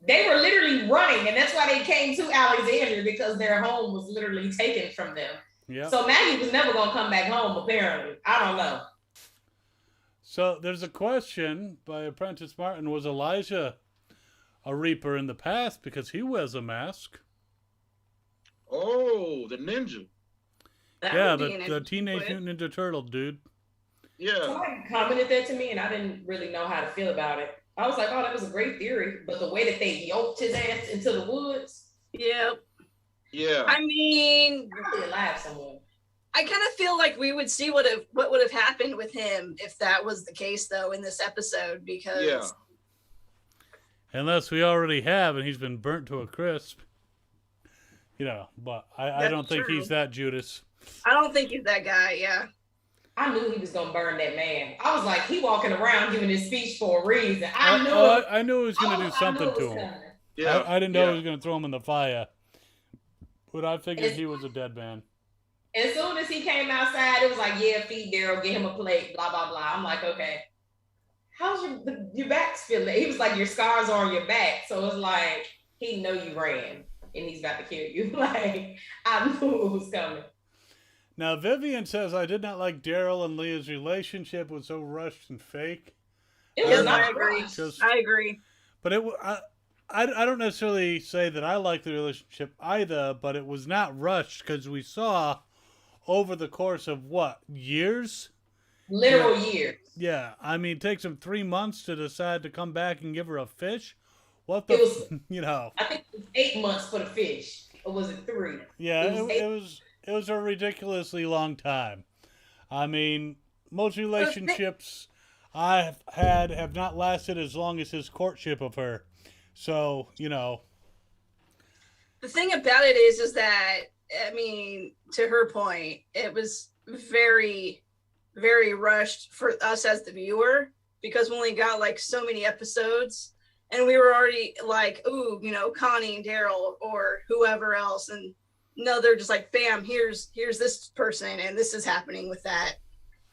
they were literally running, and that's why they came to Alexandria, because their home was literally taken from them. Yeah. So Maggie was never gonna come back home, apparently. I don't know. So there's a question by Apprentice Martin: was Elijah a Reaper in the past because he wears a mask? Oh, the ninja. The Teenage Mutant Ninja Turtle dude. Yeah. Somebody commented that to me, and I didn't really know how to feel about it. I was like, oh, that was a great theory, but the way that they yoked his ass into the woods. Yep. Yeah. I mean, probably alive somewhere. I kind of feel like we would see what would have happened with him if that was the case, though, in this episode, because unless we already have, and he's been burnt to a crisp, you know. But I don't think he's that Judas. I don't think he's that guy. Yeah. I knew he was gonna burn that man. I was like, he walking around giving his speech for a reason. I knew he was gonna do something to him. Yeah. I didn't know he was gonna throw him in the fire, but I figured he was a dead man. As soon as he came outside, it was like, yeah, feed Daryl, get him a plate, blah, blah, blah. I'm like, okay, how's your back's feeling? He was like, your scars are on your back. So it's like, he know you ran and he's about to kill you. Like, I knew it was coming. Now, Vivian says, I did not like Daryl and Leah's relationship. It was so rushed and fake. It was Yes, not I agree. Just- I agree. But I don't necessarily say that I like the relationship either, but it was not rushed because we saw over the course of what, years? Literal years. Yeah, I mean, it takes him 3 months to decide to come back and give her a fish. What It the, was- you know? I think it was 8 months for the fish. Or was it 3? Yeah, It it was a ridiculously long time. I mean, most relationships I've had have not lasted as long as his courtship of her. So, you know. The thing about it is that, I mean, to her point, it was very, very rushed for us as the viewer because we only got like so many episodes and we were already like, ooh, you know, Connie and Daryl or whoever else. And no, they're just like, bam, here's this person and this is happening with that.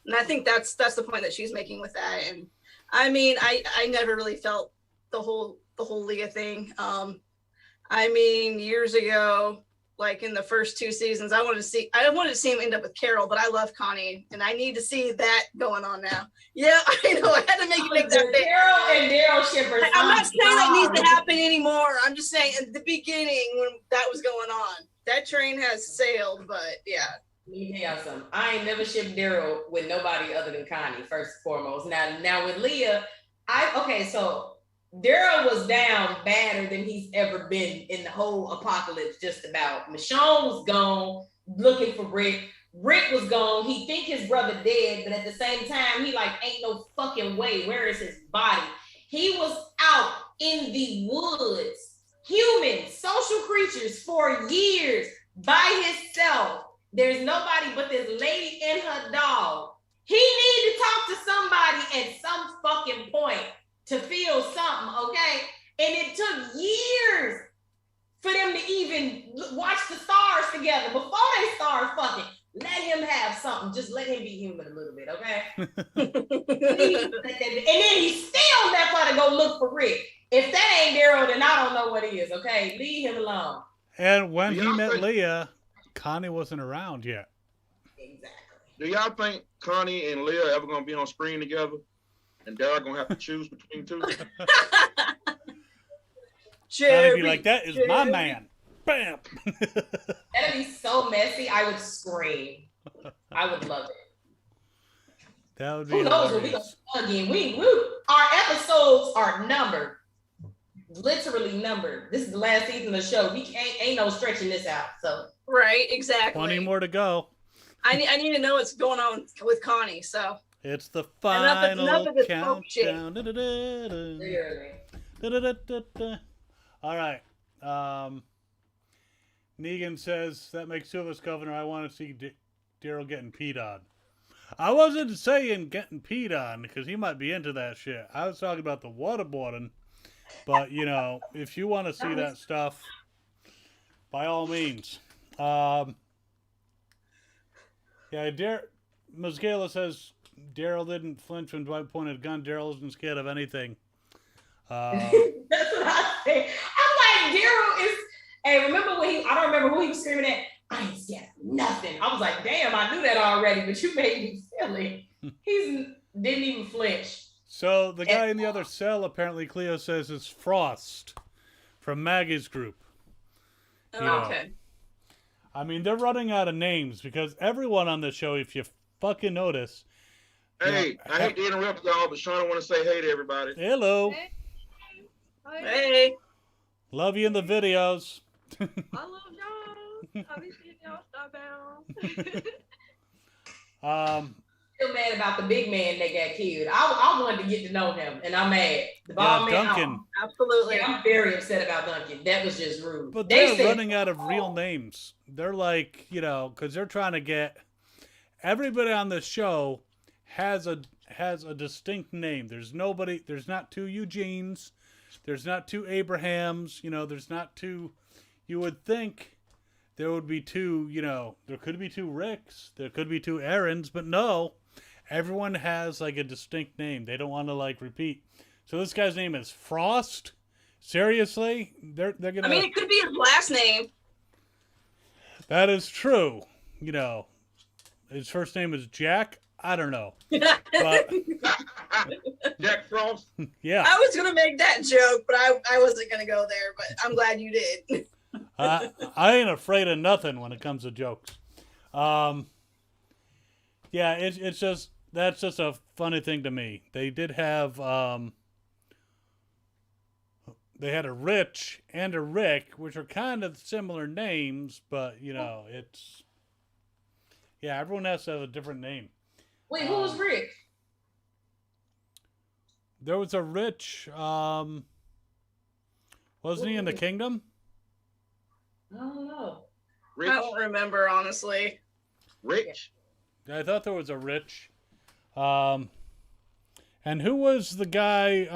And I think that's the point that she's making with that. And I mean, I never really felt the whole Leah thing. I mean, years ago, like in the first 2 seasons, I wanted to see him end up with Carol, but I love Connie and I need to see that going on now. Yeah, I know. I had to make that big. Carol and Daryl shippers. I'm not saying that needs to happen anymore. I'm just saying at the beginning when that was going on, that train has sailed, but yeah. Let me tell y'all something. I ain't never shipped Daryl with nobody other than Connie, first and foremost. Now with Leah, so Daryl was down badder than he's ever been in the whole apocalypse, just about. Machond was gone looking for Rick. Rick was gone. He think his brother dead, but at the same time, he like, ain't no fucking way. Where is his body? He was out in the woods, human, social creatures for years by himself. There's nobody but this lady and her dog. He needed to talk to somebody at some fucking point to feel something, okay? And it took years for them to even watch the stars together before they started fucking. Let him have something. Just let him be human a little bit, okay? And then he still left her to go look for Rick. If that ain't Daryl, then I don't know what is, okay? Leave him alone. And when he met Leah, Connie wasn't around yet. Exactly. Do y'all think Connie and Leah ever gonna be on screen together? And Daryl gonna have to choose between two? Connie be like, that is my man. Bam! That'd be so messy. I would scream. I would love it. That would be Who knows when we hilarious. go again? We our episodes are numbered. Literally numbered. This is the last season of the show. We ain't no stretching this out. So Right, exactly. 20 more to go. I need to know what's going on with Connie. So It's the Enough final of this smoke shit. countdown. Da-da-da-da. clearly. Da-da-da-da-da. All right. Negan says, that makes 2 of us, Governor. I want to see Daryl getting peed on. I wasn't saying getting peed on because he might be into that shit. I was talking about the waterboarding. But, you know, if you want to see that stuff, by all means. Yeah, Ms. Gayla says Daryl didn't flinch when Dwight pointed a gun. Daryl isn't scared of anything. That's what I say. I'm like, Daryl is. Hey, remember when I don't remember who he was screaming at. I ain't scared of nothing. I was like, damn, I knew that already, but you made me feel it. He didn't even flinch. So the guy in the other cell, apparently Cleo says, is Frost from Maggie's group. okay. I mean, they're running out of names because everyone on the show, if you fucking notice. Hey, I hate to interrupt y'all, but Shauna want to say hey to everybody. Hello. Hey. Love you in the videos. I love y'all. Obviously, y'all stop out. Still mad about the big man that got killed. I wanted to get to know him, and I'm mad. The ball man, Duncan. Absolutely. I'm very upset about Duncan. That was just rude. But They they're said- running out of real names. They're like, you know, because they're trying to get everybody on the show has a distinct name. There's not 2 Eugenes. There's not 2 Abrahams. You know, there's not 2. You would think there would be two, there could be two Ricks, there could be two Aarons, but no, everyone has like a distinct name. They don't want to like repeat. So this guy's name is Frost. Seriously? They're gonna. I mean, it could be his last name. That is true. His first name is Jack. I don't know. But, Jack Frost. yeah. I was gonna make that joke, but I wasn't gonna go there. But I'm glad you did. I ain't afraid of nothing when it comes to jokes. Yeah, it's just that's just a funny thing to me. They did have they had a Rich and a Rick, which are kind of similar names, but it's everyone has to have a different name. Wait, who was Rick? There was a Rich. Wasn't he in the Kingdom? I don't know. Rich. I don't remember, honestly. Rich. I thought there was a Rich. And who was the guy?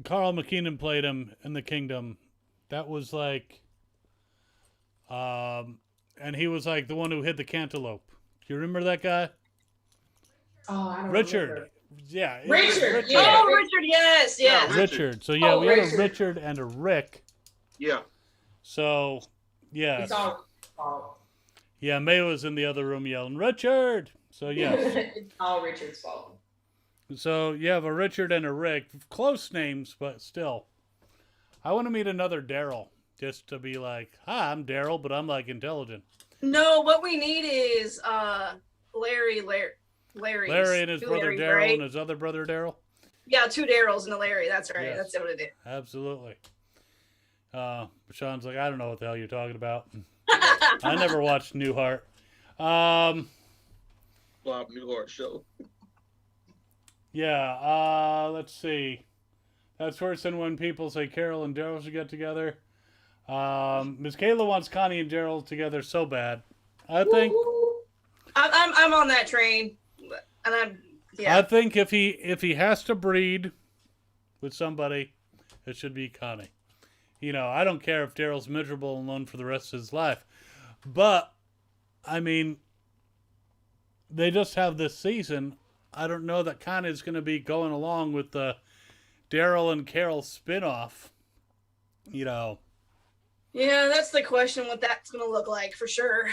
Carl McKinnon played him in the Kingdom. That was like, and he was like the one who hid the cantaloupe. Do you remember that guy? Oh, I don't Richard. remember. Yeah. Richard. Yeah. Oh, Richard, yes, yes. Yeah. Richard. So we Richard. had a Richard and a Rick. Yeah. So It's all fault. yeah, May was in the other room yelling Richard. So yes. It's all Richard's fault. So you have a Richard and a Rick. Close names, but still. I want to meet another Daryl. Just to be like, hi, I'm Daryl, but I'm like intelligent. No, what we need is Larry Larry and his brother Larry, Daryl right? and his other brother Daryl. Yeah, two Daryls and a Larry. That's right. Yes. That's what it is. Absolutely. Machond's like, I don't know what the hell you're talking about. I never watched Newhart. Bob Newhart show. Yeah, let's see. That's worse than when people say Carol and Daryl should get together. Miss Kayla wants Connie and Daryl together so bad. I think I'm on that train, and I think if he has to breed with somebody, it should be Connie. I don't care if Daryl's miserable and alone for the rest of his life, but I mean, they just have this season. I don't know that Connie's going to be going along with the Daryl and Carol spinoff. Yeah, that's the question. What that's going to look like for sure.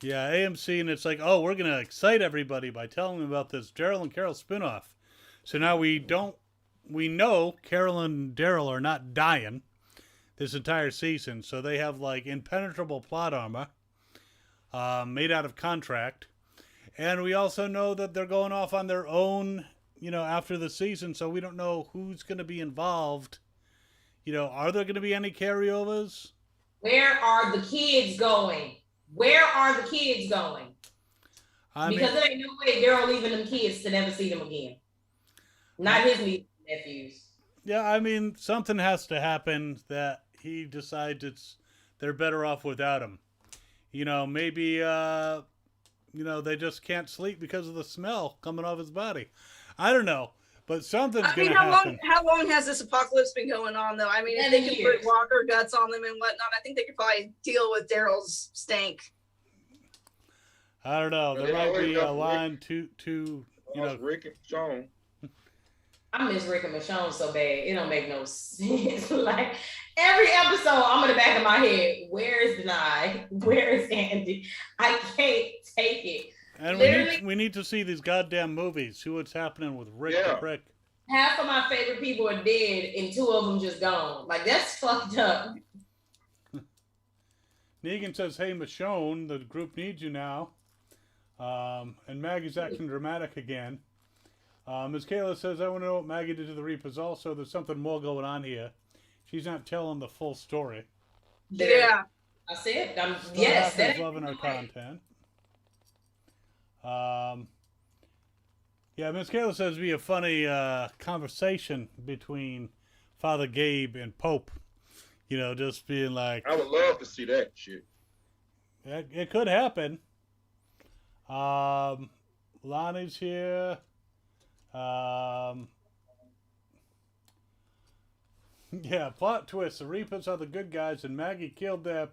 Yeah, AMC, and it's like, oh, we're going to excite everybody by telling them about this Daryl and Carol spinoff. So now we know Carol and Daryl are not dying this entire season, so they have like impenetrable plot armor made out of contract. And we also know that they're going off on their own, after the season, so we don't know who's going to be involved. Are there going to be any carryovers? Where are the kids going? Because there ain't no way Daryl leaving them kids to never see them again. Not his nieces and nephews. Yeah, I mean, something has to happen that he decides they're better off without him. Maybe, they just can't sleep because of the smell coming off his body. I don't know, but something's going to happen. How long has this apocalypse been going on, though? I mean, if they could put walker guts on them and whatnot, I think they could probably deal with Daryl's stank. I don't know. There might be a line to Rick and Sean. I miss Rick and Machond so bad. It don't make no sense. Like every episode, I'm in the back of my head. Where is Denai? Where is Andy? I can't take it. And we need to see these goddamn movies. See what's happening with Rick the Prick. Half of my favorite people are dead, and two of them just gone. Like that's fucked up. Negan says, "Hey, Michonne, the group needs you now." And Maggie's acting dramatic again. Ms. Kayla says, I want to know what Maggie did to the Reapers also. There's something more going on here. She's not telling the full story. Yeah. I said, yes. That's loving our content. Yeah, Ms. Kayla says it'd be a funny conversation between Father Gabe and Pope. Just being like... I would love to see that shit. It could happen. Lonnie's here. Yeah, plot twist. The Reapers are the good guys, and Maggie killed their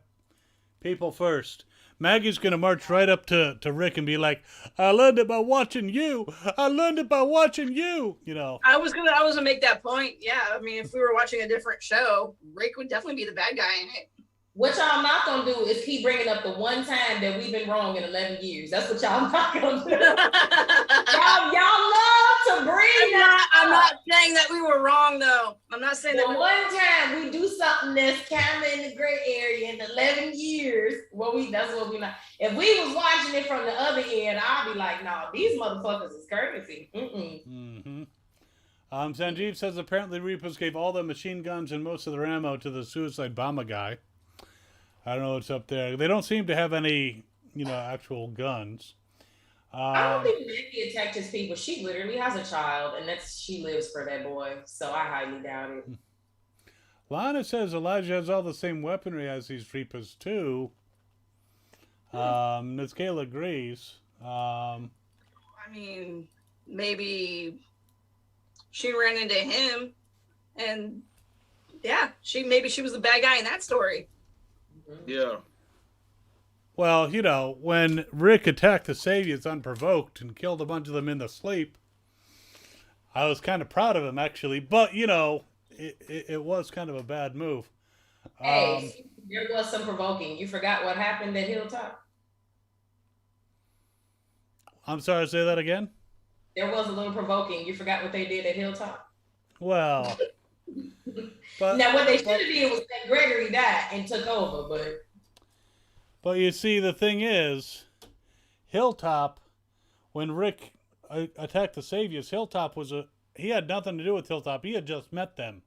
people first. Maggie's gonna march right up to Rick and be like, "I learned it by watching you. I learned it by watching you." You know. I was gonna make that point. Yeah, I mean, if we were watching a different show, Rick would definitely be the bad guy in it. What y'all not gonna do is keep bringing up the one time that we've been wrong in 11 years. That's what y'all not gonna do. y'all love to bring I'm not saying that we were wrong though. I'm not saying the that one time we do something that's kind of in the gray area in 11 years. That's what we not. If we was watching it from the other end, I'd be like, "No, these motherfuckers is crazy." Mm-hmm. Sanjeev says apparently Reapers gave all the machine guns and most of their ammo to the suicide bomber guy. I don't know what's up there. They don't seem to have any, actual guns. I don't think Maggie attacked his people. She literally has a child, and she lives for that boy. So I highly doubt it. Lana says Elijah has all the same weaponry as these Reapers too. Niskayla agrees. I mean, maybe she ran into him, and yeah, maybe she was the bad guy in that story. Yeah. Well, when Rick attacked the Saviors unprovoked and killed a bunch of them in their sleep, I was kind of proud of him, actually. But, it was kind of a bad move. Hey, there was some provoking. You forgot what happened at Hilltop? I'm sorry, say that again? There was a little provoking. You forgot what they did at Hilltop? Well... Now, what they should have did was that Gregory died and took over, But you see, the thing is, Hilltop, when Rick attacked the Saviors, Hilltop he had nothing to do with Hilltop. He had just met them.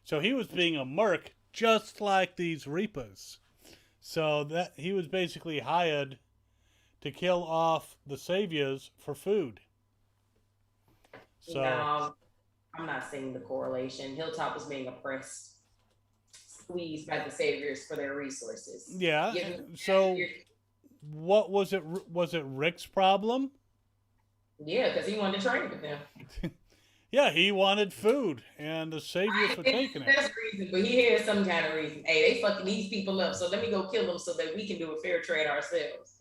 So he was being a merc just like these Reapers. So that he was basically hired to kill off the Saviors for food. So no, I'm not seeing the correlation. Hilltop is being oppressed, squeezed by the Saviors for their resources. Yeah. So what was it? Was it Rick's problem? Yeah, because he wanted to train with them. Yeah, he wanted food, and the Saviors were taking it. That's reason, but he had some kind of reason. Hey, they fucking these people up, so let me go kill them so that we can do a fair trade ourselves.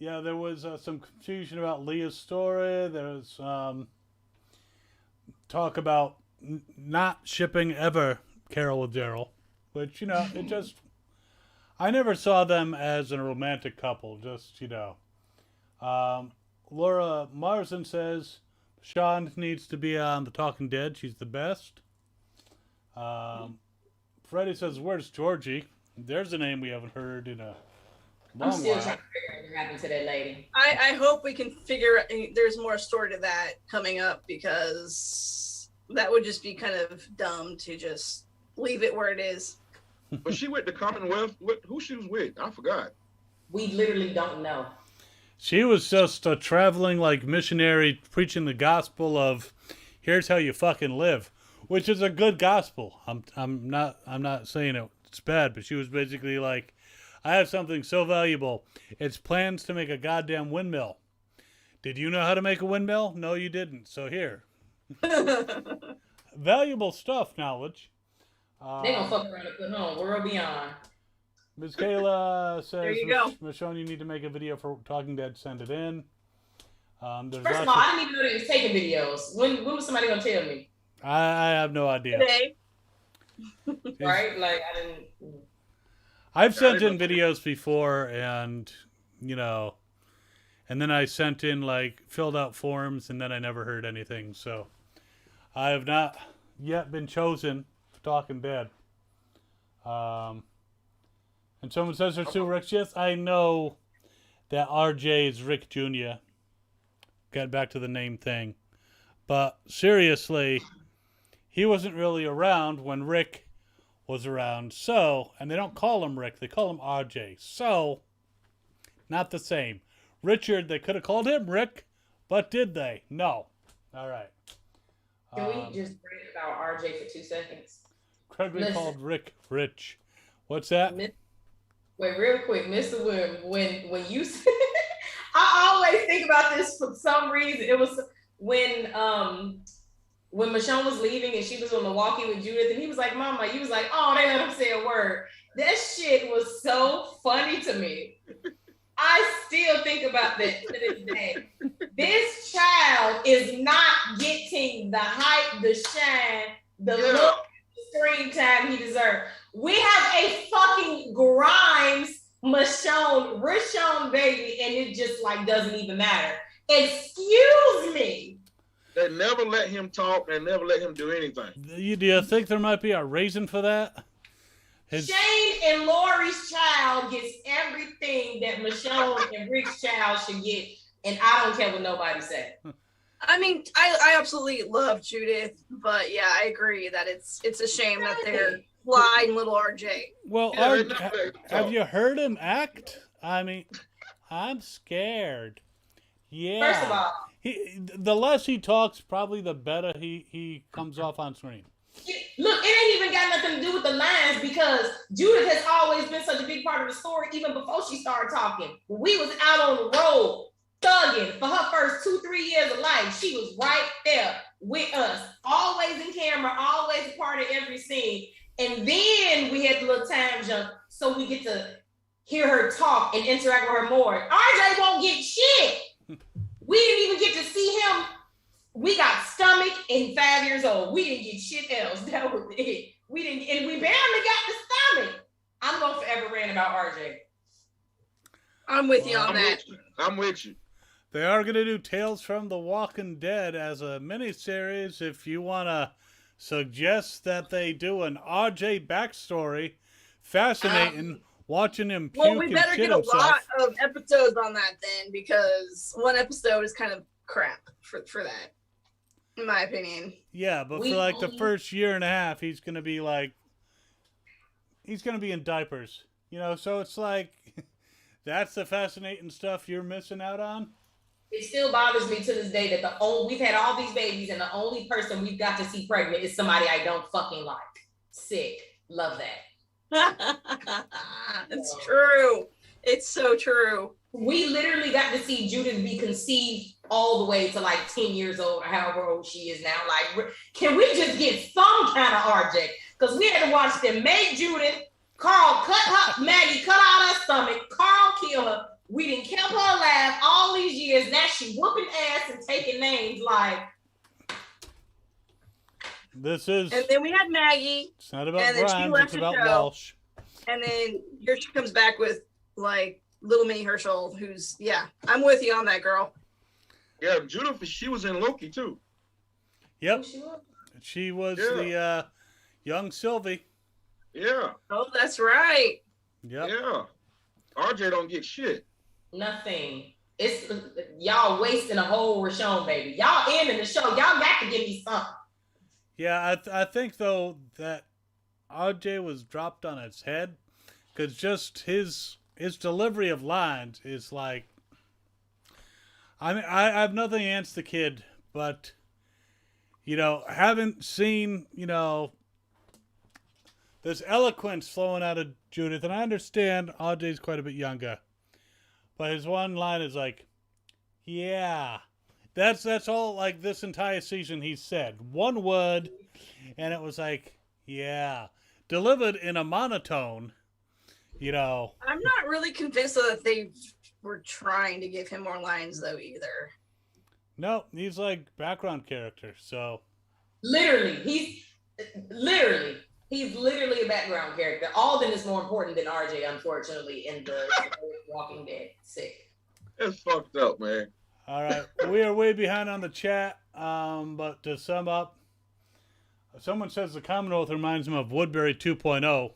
Yeah, there was some confusion about Leah's story. There was talk about not shipping ever Carol with Daryl, which, it just... I never saw them as a romantic couple, just, Laura Marsden says Machond needs to be on The Talking Dead. She's the best. Freddie says, where's Georgie? There's a name we haven't heard in a long I'm still while. trying to figure out what happened to that lady. I hope we can figure there's more story to that coming up, because that would just be kind of dumb to just leave it where it is. But she went to Commonwealth. Who she was with? I forgot. We literally don't know. She was just a traveling missionary preaching the gospel of here's how you fucking live, which is a good gospel. I'm not saying it's bad, but she was basically like, I have something so valuable. It's plans to make a goddamn windmill. Did you know how to make a windmill? No, you didn't. So here. Valuable stuff, knowledge. They gonna fuck around and put home. World Beyond. Ms. Kayla says, there you go. Machond, you need to make a video for Talking Dead. Send it in. First of all, I didn't even know they was taking videos. When was somebody gonna tell me? I have no idea. Today. Right? Like, I didn't... I've sent in videos before, and, and then I sent in, filled out forms, and then I never heard anything. So I have not yet been chosen for Talking Dead. And someone says there's two Ricks. Yes, I know that RJ is Rick Jr. Getting back to the name thing. But seriously, he wasn't really around when Rick was around. So, and they don't call him Rick, they call him RJ. So, not the same. Richard, they could have called him Rick, but did they? No. All right. Can we just rant about RJ for 2 seconds? Gregory called Rick Rich. What's that? Wait, real quick, Mr. William, when you I always think about this for some reason. It was when when Machond was leaving and she was on the walkie with Judith, and he was like, Mama, you was like, oh, they let him say a word. That shit was so funny to me. I still think about that to this day. This child is not getting the hype, the shine, the look, screen time he deserves. We have a fucking Grimes, Machond, Rishon baby, and it just like doesn't even matter. Excuse me. They never let him talk and never let him do anything. Do you think there might be a reason for that? Shane and Lori's child gets everything that Machond and Rick's child should get, and I don't care what nobody says. I mean, I absolutely love Judith, but yeah, I agree that it's a shame that they're lying little RJ. Well, have you heard him act? I mean, I'm scared. Yeah. First of all, the less he talks, probably the better he comes off on screen. Look, it ain't even got nothing to do with the lines because Judith has always been such a big part of the story, even before she started talking. When we was out on the road, thugging for her first 2-3 years of life, she was right there with us, always in camera, always a part of every scene. And then we had the little time jump, so we get to hear her talk and interact with her more. RJ won't get shit. We didn't even get to see him. We got stomach and 5 years old. We didn't get shit else. That was it. We didn't, and we barely got the stomach. I'm gonna forever rant about RJ. I'm with you on that. I'm with you. They are going to do Tales from the Walking Dead as a miniseries. If you want to suggest that they do an RJ backstory, fascinating. Watching him puke well, we better and shit get a himself. lot of episodes on that then, because one episode is kind of crap for that, in my opinion. Yeah, but for like the first year and a half, he's going to be in diapers. You know, so it's like, that's the fascinating stuff you're missing out on. It still bothers me to this day that we've had all these babies and the only person we've got to see pregnant is somebody I don't fucking like. Sick. Love that. It's true. It's so true. We literally got to see Judith be conceived all the way to like 10 years old or however old she is now. Like, can we just get some kind of RJ? Because we had to watch them make Judith, Carl Maggie cut out her stomach, Carl kill her. We didn't keep her alive all these years. Now she whooping ass and taking names like. And then we had Maggie. It's not about Grimes, it's about Walsh. And then here she comes back with like little mini Herschel, who's I'm with you on that, girl. Yeah, Judith, she was in Loki too. Yep. She was the young Sylvie. Yeah. Oh, that's right. Yep. Yeah. RJ don't get shit. Nothing. It's y'all wasting a whole Rishon baby. Y'all ending the show. Y'all got to give me something. Yeah, I think though that RJ was dropped on its head because just his delivery of lines is like. I mean, I have nothing against the kid, but haven't seen there's eloquence flowing out of Judith, and I understand RJ's quite a bit younger, but his one line is like, "Yeah." That's all like this entire season he said. One word, and it was like, yeah. Delivered in a monotone, I'm not really convinced that they were trying to give him more lines, though, either. No, he's like background character, so. He's literally a background character. Alden is more important than RJ, unfortunately, in the Walking Dead. Sick. It's fucked up, man. All right, we are way behind on the chat, but to sum up, someone says the Commonwealth reminds them of Woodbury 2.0.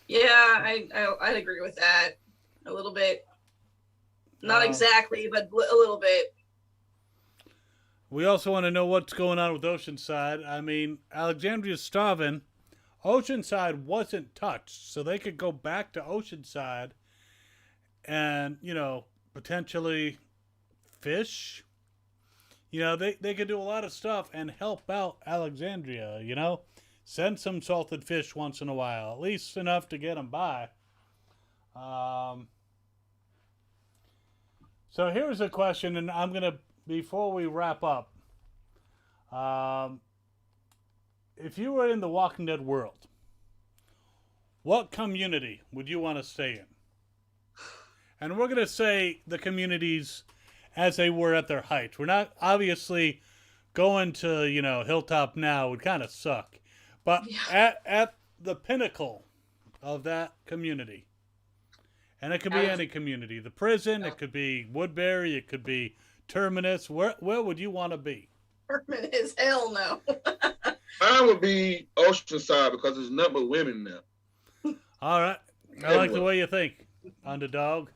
Yeah, I'd agree with that a little bit. Not exactly, but a little bit. We also want to know what's going on with Oceanside. I mean, Alexandria's starving. Oceanside wasn't touched, so they could go back to Oceanside and, potentially fish. They could do a lot of stuff and help out Alexandria, Send some salted fish once in a while, at least enough to get them by. So here's a question, and I'm going to, before we wrap up, if you were in the Walking Dead world, what community would you want to stay in? And we're going to say the communities as they were at their height. We're not obviously going to, Hilltop now would kind of suck. But at the pinnacle of that community, and it could be any community, the prison, it could be Woodbury, it could be Terminus, where would you want to be? Terminus, hell no. Mine would be Oceanside because there's nothing but women there. All right. I like the way you think, Underdog.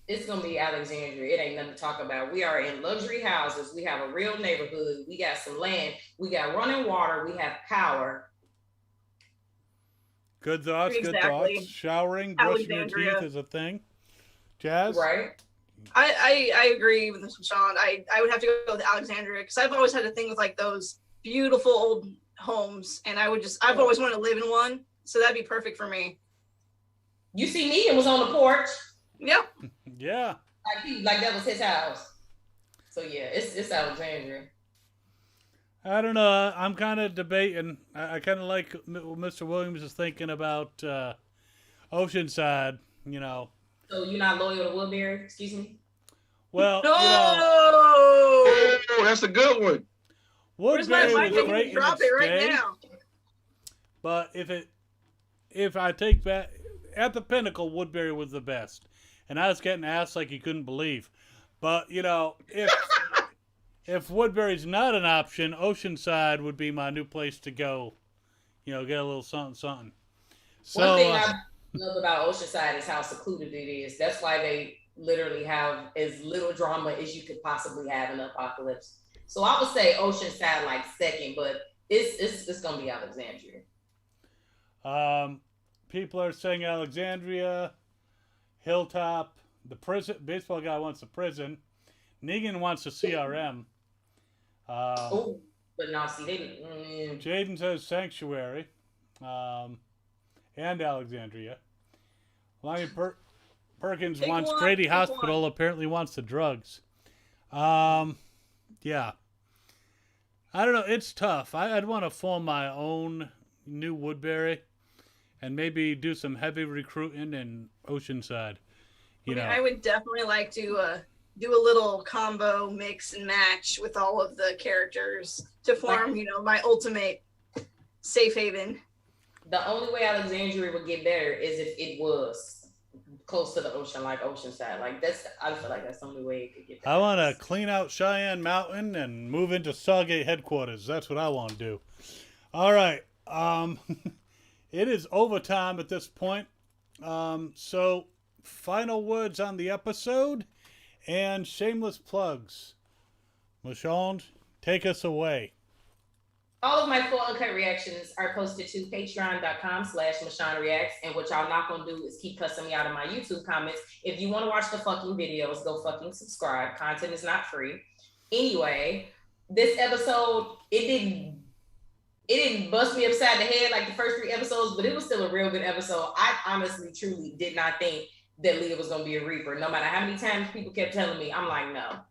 It's gonna be Alexandria. It ain't nothing to talk about. We are in luxury houses. We have a real neighborhood. We got some land. We got running water. We have power. Good thoughts. Exactly. Good thoughts. Showering, brushing your teeth is a thing. Jazz. Right. I agree with Mr. Sean. I would have to go with Alexandria because I've always had a thing with like those beautiful old homes, and I've always wanted to live in one, so that'd be perfect for me. You see me, it was on the porch. Yep. Yeah. Like that was his house. So yeah, it's Alexandria. I don't know. I'm kind of debating. I kind of like what Mr. Williams is thinking about Oceanside. So you're not loyal to Woodbury? Excuse me. Well, No. Oh, that's a good one. Woodbury was great in Drop its it right day, now. but if I take back at the pinnacle, Woodbury was the best, and I was getting asked like you couldn't believe. But if Woodbury's not an option, Oceanside would be my new place to go. Get a little something. So, one thing I love about Oceanside is how secluded it is. That's why they literally have as little drama as you could possibly have in the apocalypse. So I would say Oceanside like second, but it's gonna be Alexandria. People are saying Alexandria, Hilltop, the prison. Baseball guy wants the prison. Negan wants the CRM. But now see they. Jaden says Sanctuary, and Alexandria. Lonnie Perkins wants Grady Hospital. Apparently wants the drugs. Yeah. I don't know. It's tough. I'd want to form my own new Woodbury, and maybe do some heavy recruiting in Oceanside. I would definitely like to do a little combo mix and match with all of the characters to form, my ultimate safe haven. The only way Alexandria would get better is if it was close to the ocean, like Oceanside. I feel like that's the only way it could get better. I want to clean out Cheyenne Mountain and move into Stargate headquarters. That's what I want to do. All right. It is overtime at this point. So final words on the episode and shameless plugs. Machond, take us away. All of my full uncut reactions are posted to patreon.com/MachondReacts. And what y'all not gonna do is keep cussing me out of my YouTube comments. If you want to watch the fucking videos, go fucking subscribe. Content is not free. Anyway, this episode, it didn't bust me upside the head like the first 3 episodes, but it was still a real good episode. I honestly, truly did not think that Leah was gonna be a Reaper. No matter how many times people kept telling me, I'm like, no,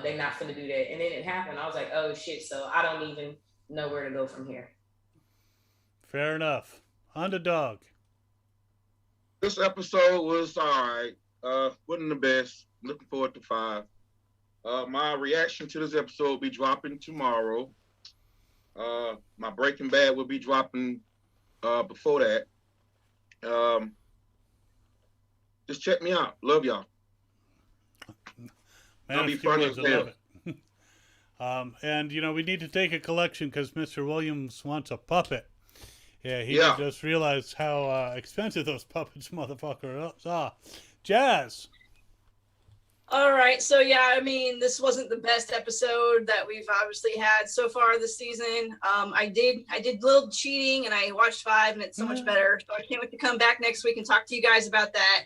they're not gonna do that. And then it happened. I was like, oh shit. So I don't even know where to go from here. Fair enough. Underdog. This episode was all right. Wasn't the best. Looking forward to 5. My reaction to this episode will be dropping tomorrow. My Breaking Bad will be dropping before that. Just check me out. Love y'all. Man, be funny as hell. And we need to take a collection because Mr. Williams wants a puppet. Yeah, he just realized how expensive those puppets motherfuckers are. Jazz. All right, so this wasn't the best episode that we've obviously had so far this season. I did a little cheating and I watched 5 and it's so much better. So I can't wait to come back next week and talk to you guys about that.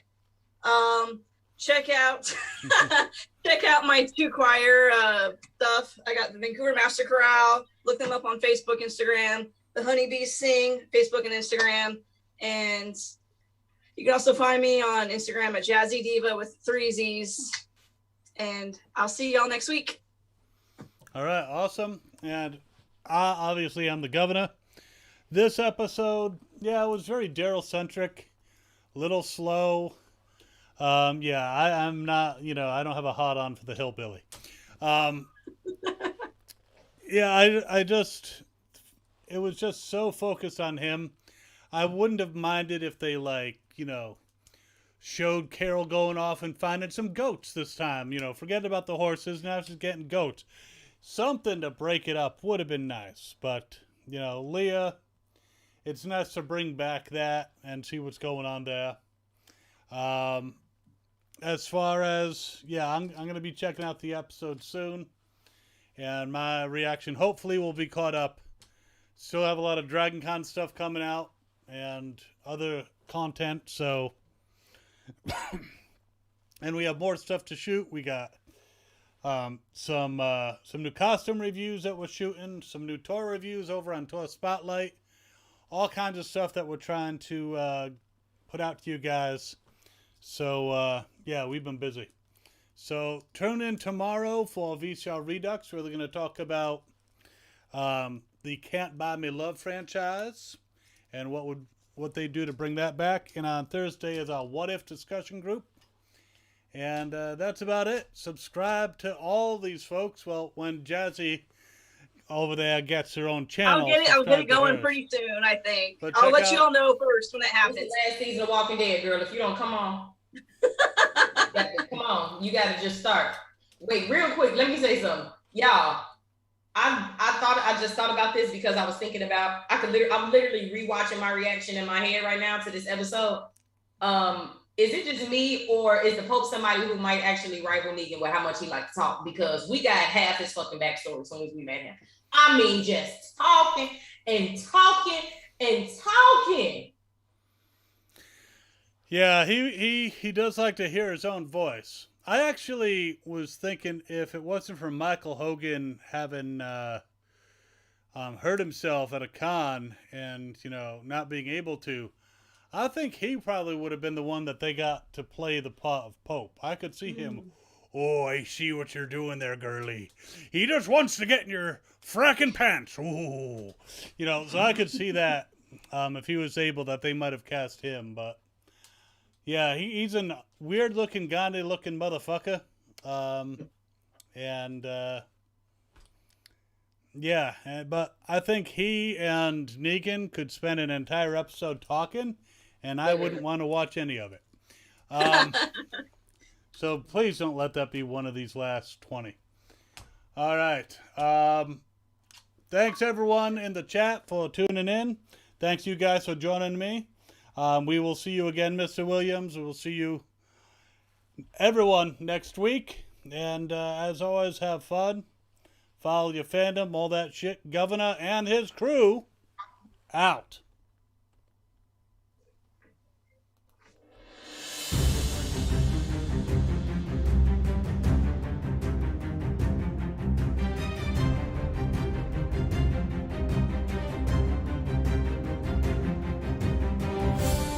Check out my 2 choir stuff. I got the Vancouver Master Chorale. Look them up on Facebook, Instagram. The Honeybees Sing, Facebook and Instagram. And you can also find me on Instagram at Jazzy Diva with 3 Z's. And I'll see y'all next week. All right, awesome. And obviously I'm the governor. This episode, yeah, it was very Daryl-centric, a little slow. Yeah, I'm not, I don't have a hot on for the hillbilly. Yeah, it was just so focused on him. I wouldn't have minded if they, showed Carol going off and finding some goats this time. Forget about the horses, now she's getting goats. Something to break it up would have been nice. But, Leah, it's nice to bring back that and see what's going on there. As far as, I'm going to be checking out the episode soon. And my reaction hopefully will be caught up. Still have a lot of Dragon Con stuff coming out and other content, so and we have more stuff to shoot. We got some new costume reviews that we're shooting, some new tour reviews over on Tour Spotlite, all kinds of stuff that we're trying to put out to you guys. So we've been busy. So tune in tomorrow for VCR Redux. We're going to talk about the Can't Buy Me Love franchise and what they do to bring that back. And on Thursday is our What If discussion group. And that's about it. Subscribe to all these folks. Well, when Jazzy over there gets her own channel, I'll get it going pretty soon, I think. I'll let you all know first when it happens. This is the last season of Walking Dead, girl. If you don't come on. Come on, you gotta just start. Wait, real quick, let me say something. Y'all, I just thought about this because I was thinking about I'm literally rewatching my reaction in my head right now to this episode. Is it just me, or is the Pope somebody who might actually rival Negan with how much he likes to talk? Because we got half his fucking backstory as soon as we met him. I mean, just talking and talking and talking. Yeah, he does like to hear his own voice. I actually was thinking if it wasn't for Michael Hogan having hurt himself at a con and, not being able to, I think he probably would have been the one that they got to play the part of Pope. I could see him. Oh, I see what you're doing there, girlie. He just wants to get in your fracking pants. Ooh. So I could see that if he was able, that they might have cast him, but yeah, he's a weird-looking, Gandhi-looking motherfucker. But I think he and Negan could spend an entire episode talking, and I wouldn't want to watch any of it. So please don't let that be one of these last 20. All right. Thanks, everyone in the chat, for tuning in. Thanks, you guys, for joining me. We will see you again, Mr. Williams. We will see you, everyone, next week. And as always, have fun. Follow your fandom, all that shit. Governor and his crew out.